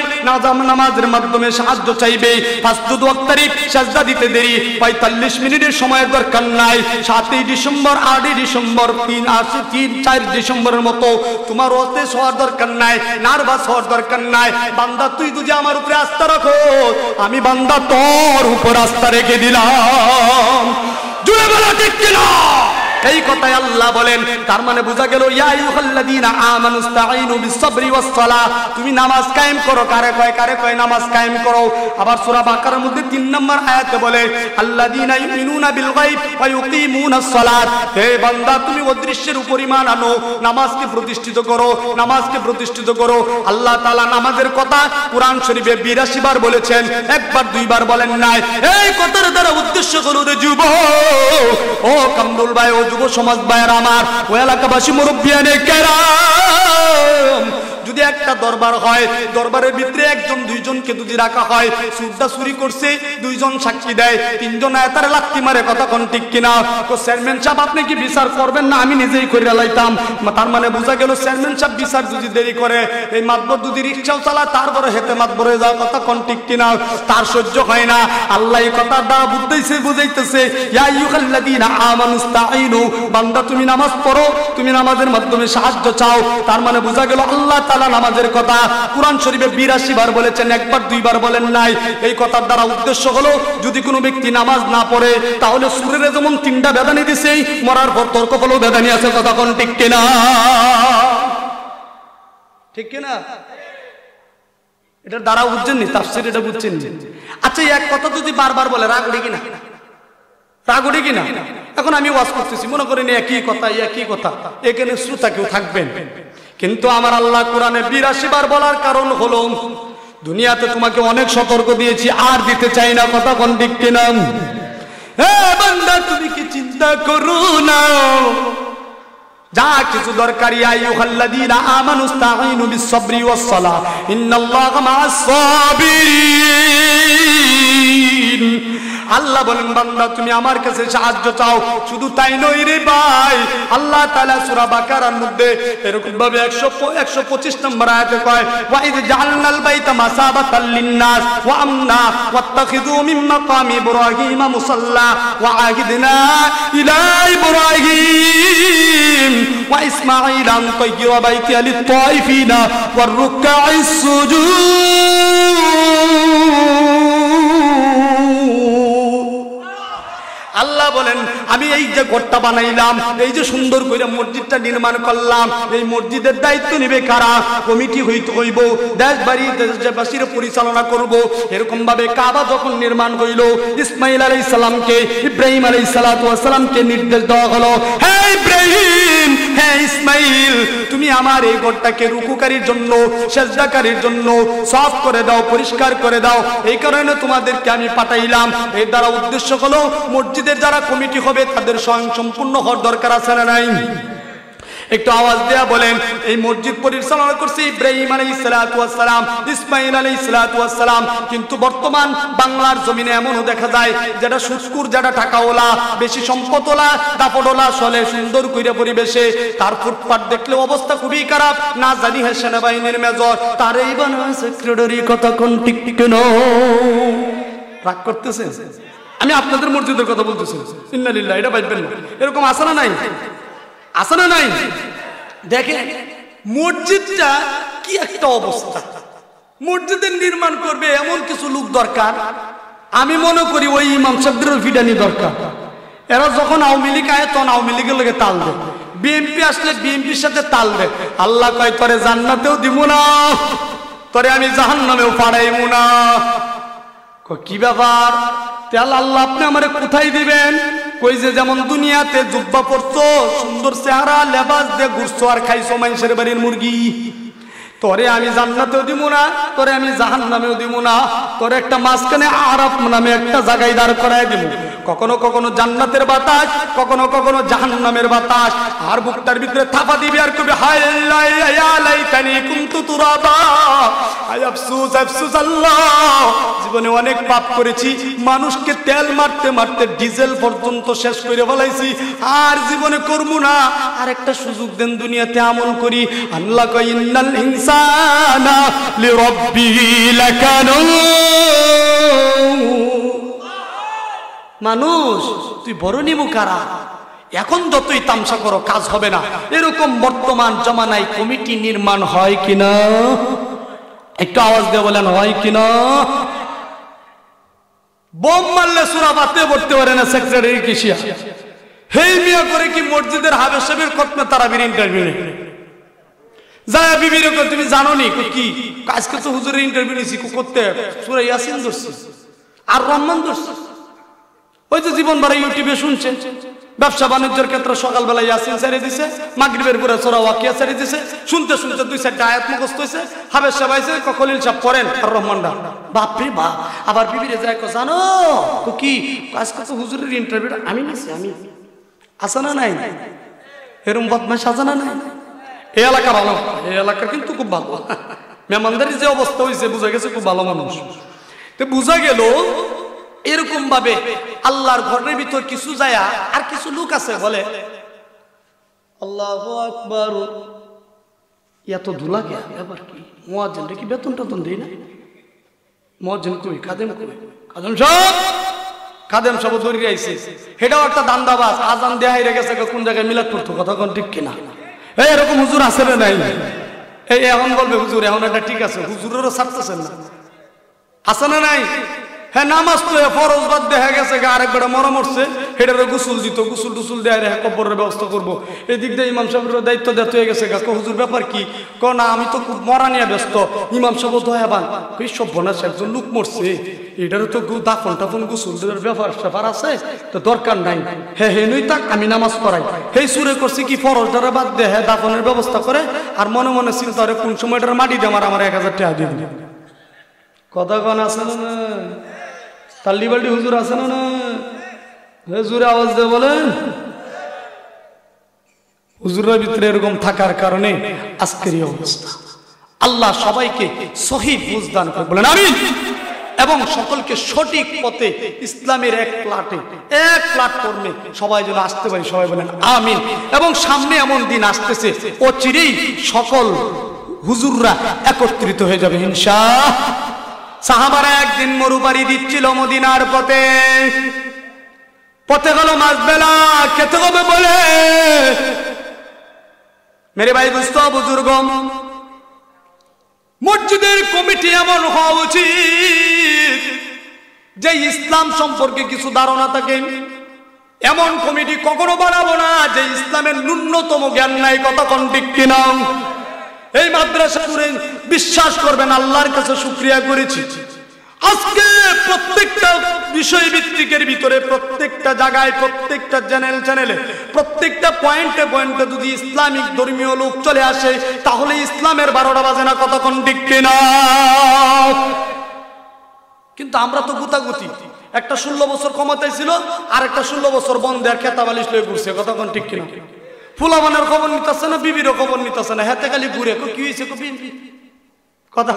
নামাজের মাধ্যমে সাহায্য চাইবে, ফাসজুদ ওয়াক্তারিব, সাজদা দিতে দেরি, 45 মিনিটের সময়ের দরকার নাই। 7ই ডিসেম্বর, 8ই ডিসেম্বর, 4 ডিসেম্বরের মতো তোমার হতাশ হওয়ার দরকার নাই, নার্ভাস হওয়ার দরকার নাই। বান্দা তুই যদি আমার উপরে আস্থা রাখো, আমি বান্দা তোর উপর আস্থা রেখে দিলাম। জুড়ে বলো ঠিক কিনা? এই কথাই আল্লাহ বলেন। তার মানে বোঝা গেল ইয়া আইয়ুহাল্লাযীনা আমানুস্তাঈনু বিস-সাবরি ওয়াস-সালাহ, তুমি নামাজ কায়েম করো। কারে কয় নামাজ কায়েম করো। আবার সূরা বাকারার মধ্যে 3 নম্বর আয়াতে বলে আল্লাযীনা ইউমিনুনা বিল গায়ব ওয়া ইউকিমুনাস-সালাত। হে বান্দা তুমি অদৃশ্যের উপর ঈমান আনো, নামাজকে প্রতিষ্ঠিত করো, নামাজকে প্রতিষ্ঠিত করো। আল্লাহ তাআলা নামাজের কথা কুরআন শরীফে 82 বার বলেছেন, একবার দুইবার বলেন নাই। এই কথার দ্বারা উদ্দেশ্য হলো রে যুবক, ও কামরুল ভাই, ও যুব সমাজ ভাইয়ের আমার, ও এলাকাবাসী মুরব্বিয়ানে কেরাম, যদি একটা দরবার হয়, দরবারের ভিতরে একজন দুইজনকে যদি রাখা হয়, সুরটা চুরি করছে, দুইজন সাক্ষী দেয়, তিনজন আয়াতারে লাত্তি মারে, কথা কোন ঠিক কিনা? তো চেয়ারম্যান সাহেব আপনি কি বিচার করবেন না? আমি নিজেই করে লাইতাম। তার মানে বোঝা গেল চেয়ারম্যান সাহেব বিচার যদি দেরি করে, এই মাতবর যদি রিক্সাও চালায় তারপরে হেতে মাতবর হয়ে যাওয়ার কথা কোন ঠিক কিনা? তার সহ্য হয় না। আল্লাহ এই কথার দ্বারা বুঝাইতেছে, ইয়া আইয়ুহাল্লাযীনা আমানুস্তাঈনু, বান্দা তুমি নামাজ পড়ো, তুমি নামাজের মাধ্যমে সাহায্য চাও। তার মানে বোঝা গেল আল্লাহ তাআলা নামাজের কথা কুরআন শরীফে 82 বার বলেছেন, একবার দুইবার বলেন নাই। এই কথার দ্বারা উদ্দেশ্য হলো যদি কোনো ব্যক্তি নামাজ না পড়ে তাহলে সূরের যেমন 3টা বেদানি দিছে, মরার পর তোর কপালেও বেদানি আছে, কথা কোন ঠিক কিনা? ঠিক কিনা? এটা দ্বারা বুঝছেন নি? তাফসীর এটা বুঝছেন নি? আচ্ছা, এক কথা যদি বারবার বলে রাগ উঠে কিনা? রাগ উঠে কিনা? এখন আমি ওয়াজ করতেছি, মনে করেন একই কথা, এখানে শ্রোতা কেউ থাকবেন, কিন্তু আমার আল্লাহ কোরআনে 82 বার বলার কারণ হলো দুনিয়াতে তোমাকে অনেক সতর্ক দিয়েছি, আর দিতে চাই না, কথা কোন ঠিক কিনা? হে বান্দা, তুমি কি চিন্তা করো না, যা কিছু দরকারি, আইয়ুহাল্লাযীনা আমানুস্তাঈনু বিস-সাবরি ওয়াস-সালাহ ইন্নাল্লাহা মা'আস-সাবিরিন। আল্লাহ বলেন বান্দা তুমি আমার কাছে সাহায্য চাও, শুধু তাই নয় রে ভাই, আল্লাহ তাআলা সূরা বাকারার মধ্যে এরকম ভাবে 125 নম্বর আয়াতে কয়, ওয়া ইয জাআলনাল বাইতা মাসাবাতাল লিন-নাস ওয়া আমনা ওয়াত্তাখিযু মিন মাকামি ইব্রাহিমা মুসাল্লা ওয়া আ'হিদনা ইলা ইব্রাহিম ওয়া ইসমাঈল আন তায়্যিরা বাইতিয়া লিত-তায়িফিনা ওয়ার রুকআইস সুজুদ। আল্লাহ বলেন আমি এই যে ঘরটা বানাইলাম, এই যে সুন্দর করে মসজিদটা নির্মাণ করলাম, এই মসজিদের দায়িত্ব নেবে কারা? কমিটি হইব, দেশবাসীর পরিচালনা করব। এরকম ভাবে কাবা যখন নির্মাণ হইল, ইসমাইল আলাইহিস সালামকে, ইব্রাহিম আলাইহিস সালাতু ওয়াস সালামকে নির্দেশ দেওয়া হলো, হে ইব্রাহিম, হে ইসমাইল, তুমি আমার এই ঘরটাকে রুকুকারীর জন্য, সেজদাকারীর জন্য সাফ করে দাও, পরিষ্কার করে দাও। এই কারণে তোমাদেরকে আমি পাঠাইলাম। এর দ্বারা উদ্দেশ্য হলো মসজিদের যারা কমিটি হবে তাদের স্বয়ং সম্পূর্ণ হওয়ার দরকার আছে না নাই? একটু আওয়াজ দেয়া বলেন। এই মসজিদ পরিচালনা করছে ইব্রাহিম আলাইহিস সালাতু ওয়াস সালাম, ইসমাইল আলাইহিস সালাতু ওয়াস সালাম। কিন্তু বর্তমান বাংলার জমিনে এমনও দেখা যায় যেটা সুস্কুর, যেটা টাকাওয়ালা, বেশি সম্পদওয়ালা, দাপটওয়ালা, চলে সুন্দর কইরা পরিবেশে, তার ফুটপাত দেখলে অবস্থা খুবই খারাপ। না জানি হে সেনাবাহিনীর মেজর, তারই বানা সেক্রেটারি, কথা কোন ঠিক ঠিক ন? রাগ করতেছেন? আমি আপনাদের মসজিদের কথা বলতেছি। ইন্না লিল্লাহি, এটা বাইবেন না। এরকম আছে না নাই? আছে না নাই? দেখেন মসজিদটা কি একটা অবস্থা। মসজিদের নির্মাণ করবে এমন কিছু লোক দরকার, আমি মনে করি ওই ইমাম সাহেবদের ফিডানি দরকার। এরা যখন আওয়ামী লীগ আয় তখন আওয়ামী লীগের লোকে তাল দেয়, বিএনপি আসলে বিএনপির সাথে তাল দেয়। আল্লাহ কয় তোরে জান্নাতেও দিব না, তোরে আমি জাহান্নামেও পাঠাইব না। কি ব্যাপার? তেল আল্লাহ আপনি আমারে কোথায় দিবেন? কই যে যেমন দুনিয়াতে জুব্বা পরছো, সুন্দর চেহারা লেবাস দিয়ে ঘুরছো আর খাইছো মানুষের বাড়ির মুরগি, তোরে আমি জান্নাতেও দিব না, তোরে আমি জাহান্নামেও দিব না। তোরে একটা মাঝখানে আরাফ নামে একটা জায়গায় দাঁড় করায় দিব। কখনো কখনো জান্নাতের বাতাস, কখনো কখনো জাহান্নামের বাতাস, আর বুকটার ভিতরে থাপা দিবি আর কবি হায় ইয়া লাইতানি কুনতু তুরাবা, আয় আফসোস আফসোস আল্লাহ, জীবনে অনেক পাপ করেছি, মানুষকে তেল মারতে মারতে ডিজেল পর্যন্ত শেষ করে ফেলাইছি, আর জীবনে করব না। আর একটা সুযোগ দেন, দুনিয়াতে আমল করি। আল্লাহ কয় ইন্নাল ইনসানা লিরাব্বিহি লাকানুন। মানুষ তুই বড় নিমু কারা, এখন যতই তামসা করো কাজ হবে না। এরকম বর্তমান জমানায় কমিটি নির্মাণ হয় কিনা? একটু আওয়াজ দিয়ে বলেন, হয় কিনা? বোম মারলে সুরা বাতে পড়তে পারে না সেক্রেটারি কিসিয়া, হেই মিয়া করে কি মসজিদের হাবের সাহেবের খতমে তারাবির ইন্টারভিউ নেই যায় বিবির, তুমি জানো নি কি আজকে তো হুজুরের ইন্টারভিউ নিছি করতে, সূরা ইয়াসিন ধরছে আর রহমান ধরছে। ওই যে জীবন ভরা ইউটিউবে শুনছে, ব্যবসা বাণিজ্যের ক্ষেত্রে সকালবেলা ইয়াসিন ছেড়ে দিছে, মাগরিবের পরে সূরা ওয়াকিয়া ছেড়ে দিছে, শুনতে শুনতে 2-4টা আয়াত মুখস্থ হইছে। হাবের সাহেব আইছে, খলিল সাহেব পড়েন আর রহমানটা, বাপ রে বাপ। আবার বিবিরে যায় জানো কি আজকে তো হুজুরের ইন্টারভিউ আমি নিছি, আছে না নাই? এরকম বদমাশ আছে না নাই? এই এলাকা ভালো, এই এলাকা কিন্তু খুব ভালো। মেহমানদারি যে অবস্থা হয়েছে বোঝা গেছে খুব ভালো মানুষ। তো বোঝা গেল এরকম ভাবে আল্লাহর ঘরের ভিতর কিছু যায় আর কিছু লোক আছে বলে আল্লাহু আকবার, এত ধুলা কে ব্যাপার কি? মুয়াজ্জিনটা কি বেতন টেতন দেই না? মুয়াজ্জিন কই? খাদেম কই? খাদেম সব দৌড়িয়ে আইছে। এটাও একটা দান্দাবাজ। আজান দেয়া হয়ে গেছে কোন জায়গায় মিলাদ পড়তো, কথা কোন ঠিক কিনা? এই এরকম হুজুর আছে না নাই? এই এখন বলবে হুজুর এখন এটা ঠিক আছে, হুজুরেরও ছাড়তেছেন না, আছে না নাই? হ্যাঁ, নামাজ তো ফরজ বাদ দেখা গেছে আরেকবার মরা মরছে, হেটারে গোসল দিত, গোসল টুসুল দেয় রে কবরের ব্যবস্থা করবো। এই দিক দিয়ে ইমাম সাহেবের দায়িত্ব দেওয়া হয়ে গেছে। হুজুর ব্যাপার কি? না আমি তো খুব মরা নিয়ে ব্যস্ত। ইমাম সাহেব দয়াবান, এই সব বোনাস একজন লোক মরছে, এটারও তো দাফন টাফন গোসল দেওয়ার ব্যাপার স্যাপার আছে, তো দরকার নাই। হ্যাঁ হে নই তাক আমি নামাজ পড়াই। সেই সুরে করছি কি ফরজ দ্বারা বাদ দে, হ্যাঁ দাফনের ব্যবস্থা করে আর মনে মনে চিন্তা করে কোন সময়টার মাটি দিয়ে আমার 1000 টাকা দিয়ে দিন। কথা কন আছে না? তাল্লি বাল্টি হুজুর আছে না? হুজুরে আওয়াজ দিয়ে বলেন। হুজুরের ভিতরে এরকম থাকার কারণে আজকের এই অবস্থা। আল্লাহ সবাইকে সহিহ বুঝ দান করে, বলেন আমিন। এবং সকলকে সঠিক পথে ইসলামের এক প্ল্যাটফর্মে সবাই যেন আসতে পারি, সবাই বলেন আমিন। এবং সামনে এমন দিন আসতেছে অচিরেই সকল হুজুররা একত্রিত হয়ে যাবে ইনশাআল্লাহ। সাহাবারা একদিন মরুবাড়ি দিচ্ছিল মদিনার পথে গেল মাঝবেলা, খেতে হবে বলে। মেরে ভাই বুঝতো বুজুর্গ, মসজিদের কমিটি এমন হওয়া উচিত যে ইসলাম সম্পর্কে কিছু ধারণা থাকে। এমন কমিটি কখনো বানাবো না যে ইসলামের ন্যূনতম জ্ঞান নাই, কথা কোন ঠিক কিনা? এই মাদ্রাসা করে বিশ্বাস করবেন আল্লাহর কাছে শুকরিয়া করেছি, আজকে প্রত্যেকটা বিষয় ভিত্তিকের ভিতরে প্রত্যেকটা জায়গায় প্রত্যেকটা চ্যানেলে প্রত্যেকটা পয়েন্টে যদি ইসলামিক ধর্মীয় লোক চলে আসে তাহলে ইসলামের 12টা বাজে না, কতক্ষণ ঠিক কিনা? কিন্তু আমরা তো গুতাগুতি, একটা 16 বছর ক্ষমতায় ছিল আর একটা 16 বছর বন্ধে আর খেতাবালিশ লয়ে ঘুরছে, কতক্ষণ ঠিক কিনা? ফুলাবানের খবর নিতেছে না, বিবিরও খবর নিতেছে না, হাতে খালি ঘুরে কি হয়েছে কথা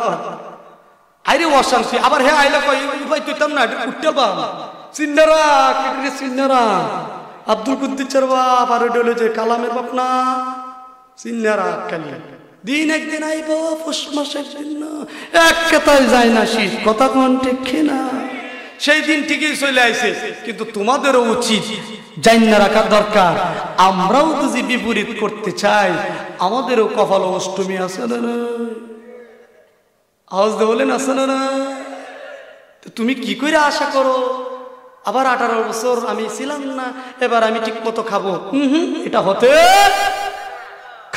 আইরে অশান্তি। আবার হে আইলা কই ভাই তুইতাম না উঠতে পারবা সিন্নারা কেটে সিন্নারা আব্দুল কুদ্দুসের বাপ আর ওইটা হলো যে কালামের বাপ না সিন্নারা কালি দিন একদিন আইব পৌষ মাসের দিন এক কথায় যায় না শীত, কথা কোন ঠিক না? সেই দিন ঠিকই চলে আইছে, কিন্তু তোমাদেরও উচিত জাইন্না রাখা দরকার। আমরাও যদি বিপরীত করতে চাই আমাদেরও কপাল অষ্টমী আছে না? আওয়াজ দিয়ে বলেন আছে না? তুমি কি করে আশা করো আবার 18 বছর আমি ছিলাম না এবার আমি ঠিক মতো খাবো? এটা হতে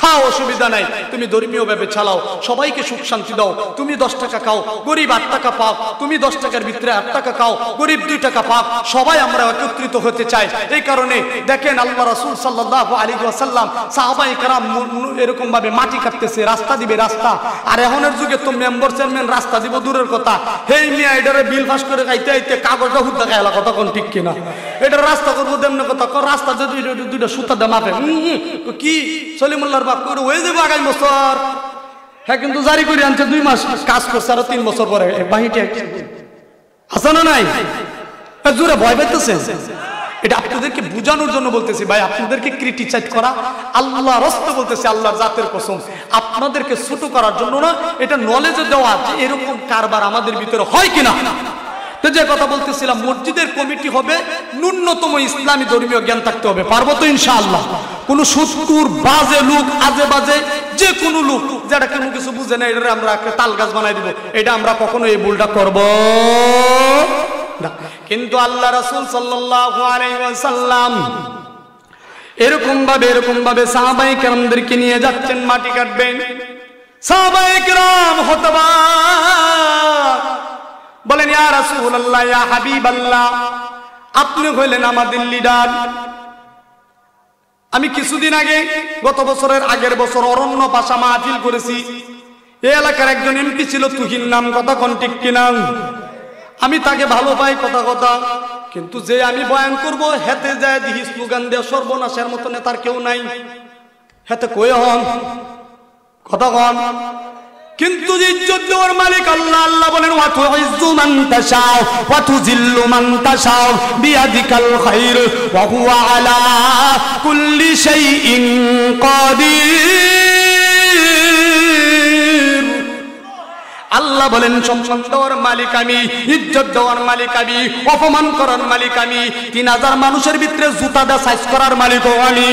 খাও, অসুবিধা নাই, তুমি ধর্মীয় ভাবে চালাও, সবাইকে সুখ শান্তি দাও। তুমি 10 টাকা খাও, গরিব 8 টাকা পাও, তুমি 10 টাকার ভিতরে 8 টাকা খাও, গরিব 2 টাকা পাও, সবাই আমরা একত্রিত হতে চাই। এই কারণে দেখেন আল্লাহ রাসূল সাল্লাল্লাহু আলাইহি ওয়াসাল্লাম সাহাবায়ে কেরাম এরকম ভাবে মাটি কাটতেছে, রাস্তা দিবে রাস্তা। আর এখনের যুগে তো মেম্বার চেয়ারম্যান রাস্তা দিব দূরের কথা, হেই মিয়া এটারে বিল পাস করে খাইতে খাইতে কাগজটা হুদ্দা খাইলা, কথা কোন ঠিক কিনা? এটা রাস্তা করবো তেমনি কথা, রাস্তা যদি 2টা সুতা দে মাপে কি সলিমুল্লাহর বাপ করে হয়ে যাবো আগামী বছর। হ্যাঁ কিন্তু জারি করে আনছে 2 মাস, কাজ করছে আরো 3 বছর পরে বাহিটা আছে না নাই? জোরে ভয় পাইতেছে। এটা আপনাদেরকে বোঝানোর জন্য বলতেছি ভাই, আপনাদেরকে ক্রিটিসাইজ করা আল্লাহর রাস্তে বলতেছি, আল্লাহর জাতের কসম, আপনাদেরকে ছোট করার জন্য না, এটা নলেজে দেওয়া যে এরকম কারবার আমাদের ভিতরে হয় কিনা। তো যে কথা বলতেছিলাম, মসজিদের কমিটি হবে ন্যূনতম ইসলামী ধর্মীয় জ্ঞান থাকতে হবে, পারবো তো ইনশাআল্লাহ? কোন সুৎকুর বাজে লোক আজে বাজে যে কোনো লোক যেটা কোনো কিছু বুঝে না এটা আমরা তাল গাছ বানাই দিব, এটা আমরা কখনো এই ভুলটা করব না। কিন্তু আল্লাহ রাসূল সাল্লাল্লাহু আলাইহি ওয়াসাল্লাম এরকম ভাবে সাহাবায়ে কেরামদেরকে নিয়ে যাচ্ছেন মাটি কাটবেন। সাহাবায়ে কেরাম হতবা বলেন ইয়া রাসূলুল্লাহ ইয়া হাবিবাল্লাহ, আপনি হইলেন আমাদের লিডার। আমি কিছুদিন আগে গত বছরের আগের বছর অরণ্য পাশা মাহফিল করেছি, এই এলাকার একজন এমপি ছিল তুহিন নাম, কথা কোন ঠিক কিনা? আমি তাকে ভালো পাই কথা কথা, কিন্তু যে আমি বয়ান করব হেতে যায় দিহি স্লোগান দেওয়া সর্বনাশের মতো নেতার কেউ নাই, হেতে কয়ে হন কথা কন। কিন্তু ইজ্জত দেওয়ার মালিক আল্লাহ। আল্লাহ বলেন ওয়া তুইজ্জু মান তাশাউ ওয়া তুযিল্লু মান তাশাউ বিয়াদিকাল খায়র ওয়া হুয়া আলা কুল্লি শাইইন কাদির। আল্লাহ বলেন সম্মান দেওয়ার মালিক আমি, ইজ্জত দেওয়ার মালিক আমি, অপমান করার মালিক আমি, 3000 মানুষের ভিতরে জুতা দা সাইজ করার মালিকও আমি।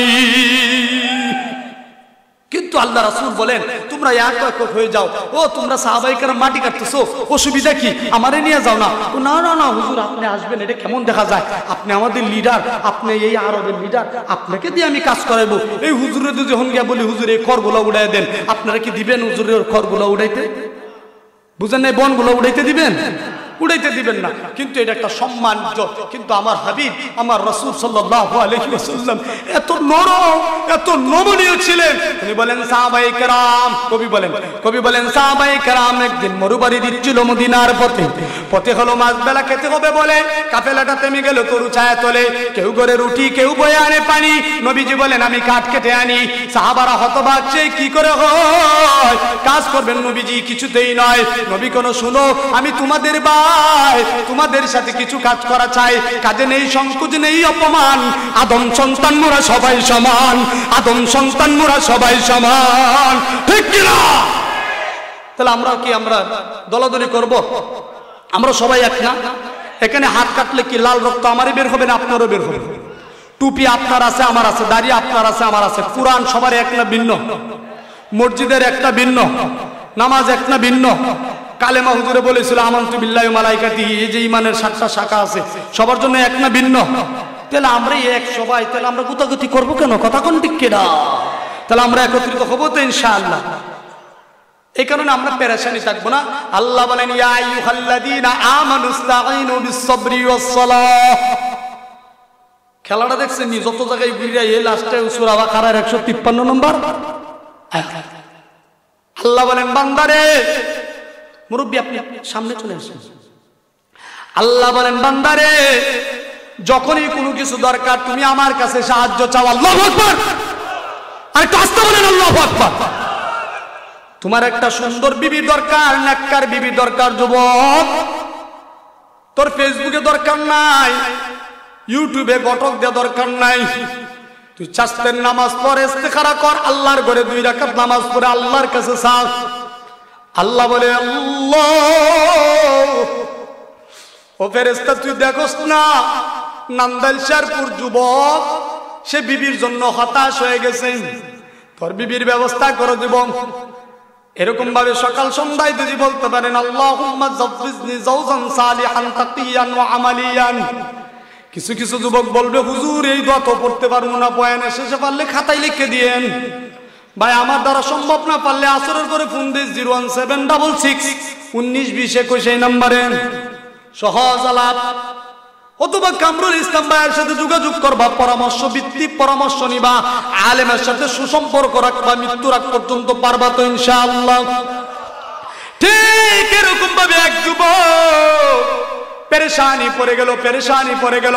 কিন্তু আল্লাহ রাসূল বলেন তোমরা এক এক হয়ে যাও। ও তোমরা সাহাবায়ে কেরাম মাটি কাটতেছো, অসুবিধা কি, আমারে নিয়ে যাও না। না না না হুজুর আপনি আসবেন, এটা কেমন দেখা যায়, আপনি আমাদের লিডার, আপনি এই আরবের লিডার, আপনাকে দিয়ে আমি কাজ করাইবো। এই হুজুরে তো যখন গিয়া বলি হুজুর এই খড়গুলো উড়াই দেন, আপনারা কি দিবেন হুজুরের খড়গুলো উড়াইতে? বুঝেন না, বনগুলো উড়াইতে দিবেন? উড়াইতে দিবেন না। কিন্তু এটা একটা সম্মান। কিন্তু আমার হাবিব আমার রাসূল সাল্লাল্লাহু আলাইহি ওয়াসাল্লাম এত নরম এত নমনীয় ছিলেন। তিনি বলেন সাহাবায়ে কেরাম, কবি বলেন সাহাবায়ে কেরাম একদিন মরুবাড়ি দিচ্ছিল মদিনার পথে। পথে হলো মাঝবেলা খেতে হবে বলে কাফেলাটা থেমে গেল তরু ছায়া তলে। কেউ করে রুটি, কেউ বয়ে আনে পানি। নবীজি বলেন আমি কাঠ কেটে আনি। সাহাবারা হতবাক, সেই কি করে হয়, কাজ করবেন নবীজি? কিছুতেই নয়। নবী কোন শুনো, আমি তোমাদের তোমাদের সাথে কিছু কাজ করা চাই, কাজে নেই সংকোচ নেই অপমান। আদম সন্তান মোরা সবাই সমান, আদম সন্তান মোরা সবাই সমান, ঠিক কিনা? তাহলে আমরা কি আমরা দলাদলি করব? আমরা সবাই এক না? এখানে হাত কাটলে কি লাল রক্ত আমারই বের হবে না আপনারও বের হবে? টুপি আপনার আছে আমার আছে, দাড়ি আপনার আছে আমার আছে, কুরআন সবার এক না ভিন্ন, মসজিদের একটা ভিন্ন, নামাজ এক না ভিন্ন, কালেমা হুজুরে বলেছিল আমানতু বিল্লাহি ওয়া মালাইকাতিহি, এই যে ইমানের 7টা শাখা আছে সবার জন্য এক না ভিন্ন? তাহলে আমরা এক সবাই, তাহলে আমরা গুতাগুতি করবো কেন? কথা কোন ঠিক কিনা? তাহলে আমরা একত্রিত হবো তো ইনশাআল্লাহ। এই কারণে আমরা পেরেশানি থাকবো না। আল্লাহ বলেন ইয়া আইয়ুহাল্লাযীনা আমানুস্তাঈনু বিস-সাবরি ওয়াস-সালাহ। খেলাটা দেখছেন নি? যত জায়গায় ঘুরে এই লাস্টে সূরা বাকারার 153 নম্বর আয়াত। আল্লাহ বলেন বান্দারে, মুরব্বী আপনি সামনে চলে আসেন। আল্লাহ বলেন বান্দারে, যখনই কোনো কিছু দরকার তুমি আমার কাছে সাহায্য চাও। আল্লাহু আকবার। আর একটু আস্তে বলেন আল্লাহু আকবার। তোমার একটা সুন্দর বিবি দরকার, নেককার বিবি দরকার যুবক। তোর ফেসবুকে দরকার নাই, ইউটিউবে ঘটক দেওয়া দরকার নাই। তুই চাস্তের নামাজ পড়ে ইস্তেখারা কর, আল্লাহর ঘরে 2 রাকাত নামাজ পড়ে আল্লাহর কাছে চাও। আল্লাহ বলে আল্লাহ ও ফেরেশতা তুই দেখোস না নান্দাইল শেরপুর যুবক সে বিবির জন্য হতাশ হয়ে গেছে, তোর বিবির ব্যবস্থা করে দিব। এরকম ভাবে সকাল সন্ধ্যায় যদি বলতে পারেন আল্লাহুম্মা জাফফিজনি জাওজান সালিহান তাকিয়ান ওয়া আমালিয়ান। কিছু কিছু যুবক বলবে হুজুর এই দোয়া তো পড়তে পারবো না, বয়ানে শেষে পারলে খাতায় লিখে দিয়েন। ভাই আমার দ্বারা সম্ভব না, পারলে আসরের পরে ফোন দিস 01766192021 এই নম্বরে সহজ আলাপ, অথবা কামরুল ইসলাম ভাইয়ের সাথে যোগাযোগ করবা, পরামর্শ ভিত্তিক পরামর্শ নিবা, আলেমের সাথে সুসম্পর্ক রাখবা, মৃত্যুর আগ পর্যন্ত পারবা তো ইনশাআল্লাহ। ঠিক এরকম ভাবে এক যুবক পেরেশানি পড়ে গেল।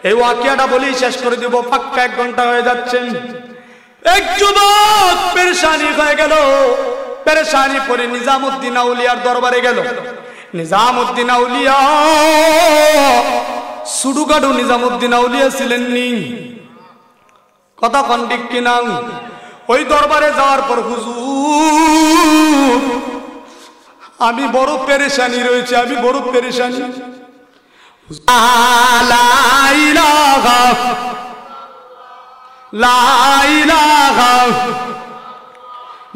এই ওয়াকিয়াটা বলেই শেষ করে দিব, পাক্কা 1 ঘন্টা হয়ে যাচ্ছে। এক যুবক পেরেশানি হয়ে গেল, পেরেশানি পরে নিজামউদ্দিন আউলিয়ার দরবারে গেল। নিজামউদ্দিন আউলিয়া সুডুগাডু নিজামউদ্দিন আউলিয়া ছিলেন নি, কথা কোন ঠিক কিনা? ওই দরবারে যাওয়ার পর হুজুর আমি বড় পেরেশানি রয়েছে, আমি বড় পেরেশানি। লা ইলাহা লা ইলাহা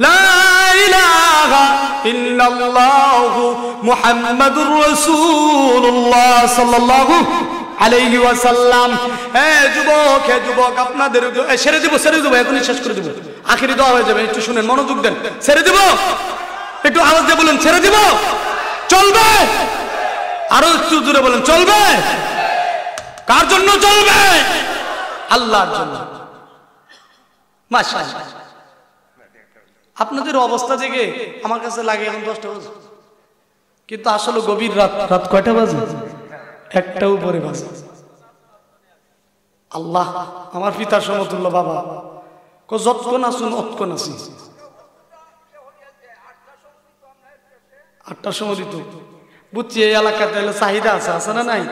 লা ইলাহা ইল্লাল্লাহু মুহাম্মাদুর রাসূলুল্লাহ সাল্লাল্লাহু আলাইহি ওয়াসাল্লাম। হে যুবক আপনাদের ছেড়ে দিব এখনই শেষ করে দিব, আখেরি দোয়া হয়ে যাবে, একটু শুনেন মনোযোগ দেন। ছেড়ে দিব, একটু আওয়াজ দিয়ে বলেন ছেড়ে দিব। চলবে? আরো একটু জোরে বলেন চলবে। কার জন্য চলবে? আল্লাহর জন্য। মাশাআল্লাহ। আপনাদের অবস্থা থেকে আমার কাছে লাগে এখন 10টা বাজে, কিন্তু আসলে গভীর রাত। রাত কয়টা বাজে? একটাও পরে বাজে। আল্লাহ আমার পিতার সমতুল্য বাবা যতক্ষণ আসুন অতক্ষণ আসি। 8টার সময় দিত। বুঝছি এই এলাকাতে চাহিদা আছে, আছে না নাই?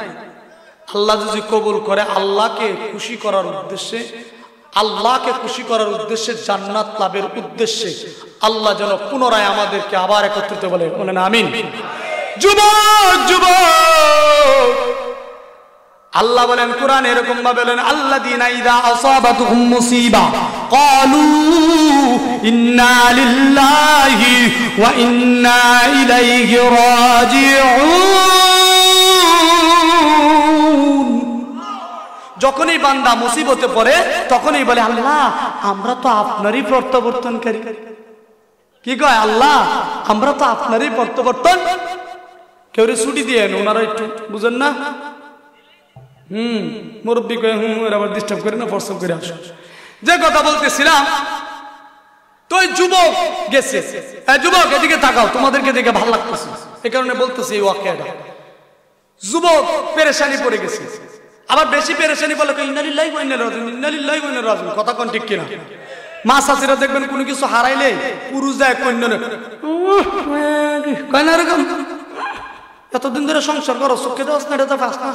আল্লাহ যদি কবুল করে, আল্লাহকে খুশি করার উদ্দেশ্যে, আল্লাহকে খুশি করার উদ্দেশ্যে, জান্নাত লাভের উদ্দেশ্যে আল্লাহ যেন পুনরায় আমাদেরকে আবার একত্রিত বলেন আমিন। যুবক যুবক আল্লাহ বলেন কোরআন এরকম ভাবে বলেন, আল্লাযীনা ইযা আসাবাতুহুম মুসিবা ক্বালু ইন্না লিল্লাহি ওয়া ইন্না ইলাইহি রাজিউন। যখনই বান্দা মুসিবতে পড়ে তখনই বলে, আল্লাহ আমরা তো আপনারই প্রত্যাবর্তনকারী। কি কয়? আল্লাহ আমরা তো আপনারই প্রত্যাবর্তন। কেউ ছুটি দিয়ে ওনারা একটু বুঝেন না? মুরব্বী কয়ে এর আবার ডিস্টার্ব করে না, প্রস্তাব করে আসো। যে কথা বলতেছিলাম, তো যুবক গেছে, যুবক এদিকে তাকাও, তোমাদেরকে দেখে ভালো লাগতেছে, এই কারণে বলতেছি এই ওয়াকিয়াটা। যুবক পেরেশানি পড়ে গেছে, আবার বেশি পেরেশানি বলে ইন্না লিল্লাহি ওয়া ইন্না ইলাইহি রাজিউন, ইন্না লিল্লাহি ওয়া ইন্না ইলাইহি রাজিউন। কথা কোন ঠিক কিনা? মা চাচিরা দেখবেন কোনো কিছু হারাইলে পুরুষ যায় কন্যা কয় না এরকম, এতদিন ধরে সংসার করো, চোখে দেওয়া না, এটা ফাঁস না,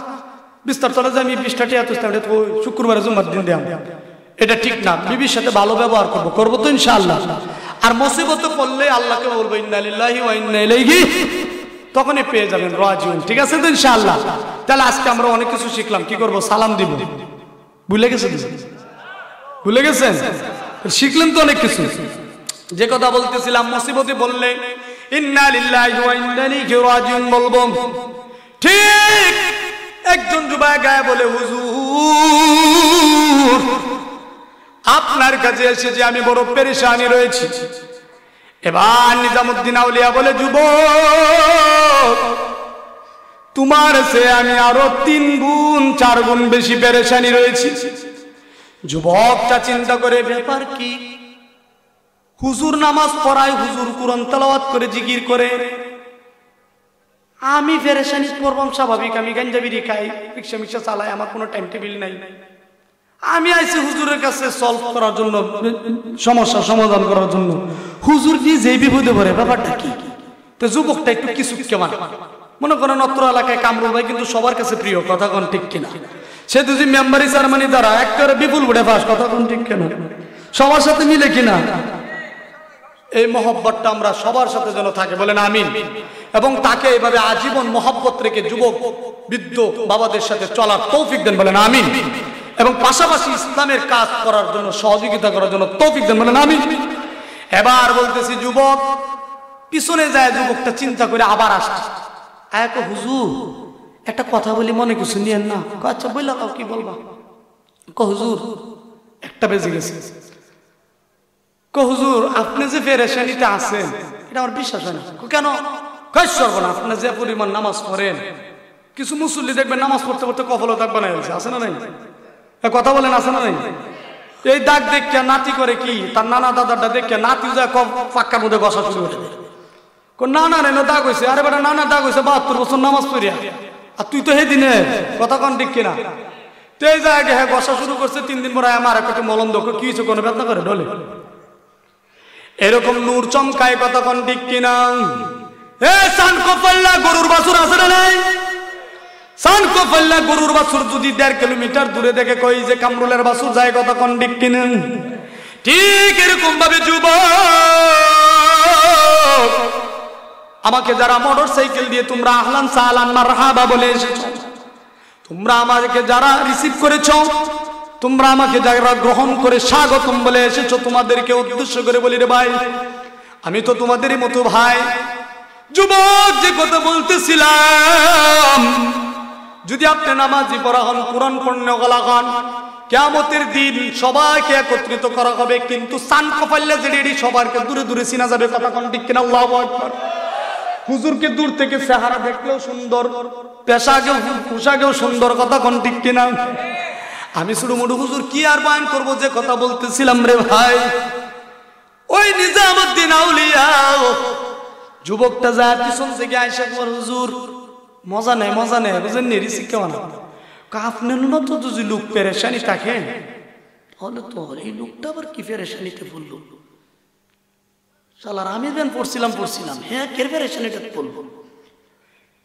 বিস্তার চলে যায়, আমি 20টা টিয়া শুক্রবারে জুম্মার দিন দিলাম, এটা ঠিক না। বিবির সাথে ভালো ব্যবহার করবো, করবো তো ইনশাআল্লাহ। আর মুসিবতে পড়লে আল্লাহকে বলবো ইন্না লিল্লাহি ওয়া ইন্না ইলাইহি, তখনই পেয়ে যাবেন রাজিউন। ঠিক আছে তো ইনশাআল্লাহ? তাহলে আজকে আমরা অনেক কিছু শিখলাম। কি করবো? সালাম দিব। ভুলে গেছেন? ভুলে গেছেন? শিখলেন তো অনেক কিছু। যে কথা বলতেছিলাম, মুসিবতে বললে ইন্না লিল্লাহি ওয়া ইন্না ইলাইহি রাজিউন বলবো। ঠিক একজন যুবক গায়ে বলে, হুজুর আপনার কাছে এসে যে আমি বড় পেরেশানি রয়েছি। এবার নিজামুদ্দিন আউলিয়া বলে, যুবক তোমার সে আমি আরো 3 গুণ 4 গুণ বেশি পেরেশানি রয়েছি। যুবকটা চিন্তা করে, ব্যাপার কি? হুজুর নামাজ পড়ায়, হুজুর কুরআন তেলাওয়াত করে, জিকির করে, আমি পেরেশানি পড়বাম স্বাভাবিক। আমি গাঞ্জা বিড়ি খাই, রিক্সা মিক্সা চালাই, আমার কোনো টাইম টেবিল নাই। আমি আইছি হুজুরের কাছে সলভ করার জন্য, সমস্যা সমাধান করার জন্য। হুজুর কি যে বিপদে পড়ে, ব্যাপারটা কি? তো যুবকটা একটু কিছু কেমন মনে করেন, অত্র এলাকায় কামরুল ভাই কিন্তু সবার কাছে প্রিয়। কথা কোন ঠিক কিনা? সে যদি মেম্বারি জার্মানি দ্বারা একেবারে বিপুল উঠে পাস। কথা কোন ঠিক কিনা? সবার সাথে মিলে কিনা? এই মহব্বতটা আমরা সবার সাথে যেন থাকে, বলেন আমিন। এবং তাকে এইভাবে আজীবন মহব্বত রেখে যুবক বৃদ্ধ বাবাদের সাথে চলার তৌফিক দেন, বলেন আমিন। এবং পাশাপাশি ইসলামের কাজ করার জন্য, সহযোগিতা করার জন্য তৌফিক দেন, বলেন আমিন। এবার বলতেছি, যুবক পিছনে যায়, যুবকটা চিন্তা করে আবার আসছে। আয়াকে হুজুর একটা কথা বলি, মনে কিছু নিয়েন না। আচ্ছা বললা, কি বলবা? হুজুর 1টা বেজে গেছে। হুজুর আপনি যে পেরেশানিতে আছেন এটা আমার বিশ্বাস হয় না। কেন? সর্বনা, আপনি যে পরিমাণ নামাজ পড়েন, কিছু মুসল্লি দেখবেন নামাজ পড়তে পড়তে কপালও দাগ বানাই আছে, আছে না নাই? কথা বলেন, আছে না নাই? এই দাগ দেখে নাতি করে কি, তার নানা দাদারটা দেখে নাতি যায় পাক্কার মধ্যে বসা শুরু করে। না না রে দাগ হয়েছে। আরে বেটা, নানা দাগ হয়েছে 72 বছর নামাজ পড়িয়া, আর তুই তো হে দিনে। কথা কন ঠিক কিনা? তো এই জায়গায় হ্যাঁ বসা শুরু করছে। 3 দিন পরে আমার একটা মলম দক্ষ কি হয়েছে, কোনো ব্যথা করে ডলে এরকম নূর চমকায়। কথা কন ঠিক কিনা? গরুর বাছুর আছে না নাই? গরুর বাছুর যদি 1.5 কিলোমিটার দূরে দেখে কই যে কামরুলের বাছুর যায়। কথা কন ঠিক কিনা? ঠিক এরকম ভাবে যুবক আমাকে যারা মোটর সাইকেল দিয়ে তোমরা আহলান সাহলান মারহাবা বলে এসেছো, তোমরা আমাকে যারা রিসিভ করেছো, তোমরা আমাকে যারা গ্রহণ করে স্বাগতম বলে এসেছো, তোমাদেরকে উদ্দেশ্য করে বলি রে ভাই, আমি তো তোমাদেরই মতো ভাই। যুবক যে কথা বলতেছিলাম, যদি আপনি নামাজি পড়া হন, কোরআন পড়নে গলা হন, কিয়ামতের দিন সবাইকে একত্রিত করা হবে, কিন্তু সান কপাল্লা যেডি সবারকে দূরে দূরে চিনা যাবে। কথা কোন ঠিক কিনা? আল্লাহু আকবার। হুজুরকে দূর থেকে চেহারা দেখলেও সুন্দর, পোশাকেও সুন্দর। কথা কোন ঠিক কিনা? আমি শুধু মুড়ু হুজুর কি আর বয়ান করবো, যে কথা বলতেছিলাম রে ভাই, ওই নিজামুদ্দিন আউলিয়া যুবকটা যায় পিছন থেকে আইসা পর হুজুর মজা নেই বুঝেন নি রিসিক কেমন আপনার না তো যদি লোক পেরেশানি থাকেন তাহলে তো এই লোকটা আবার কি পেরেশানিতে বললো শালার আমি বেন পড়ছিলাম হ্যাঁ কে পেরেশানিটা বলবো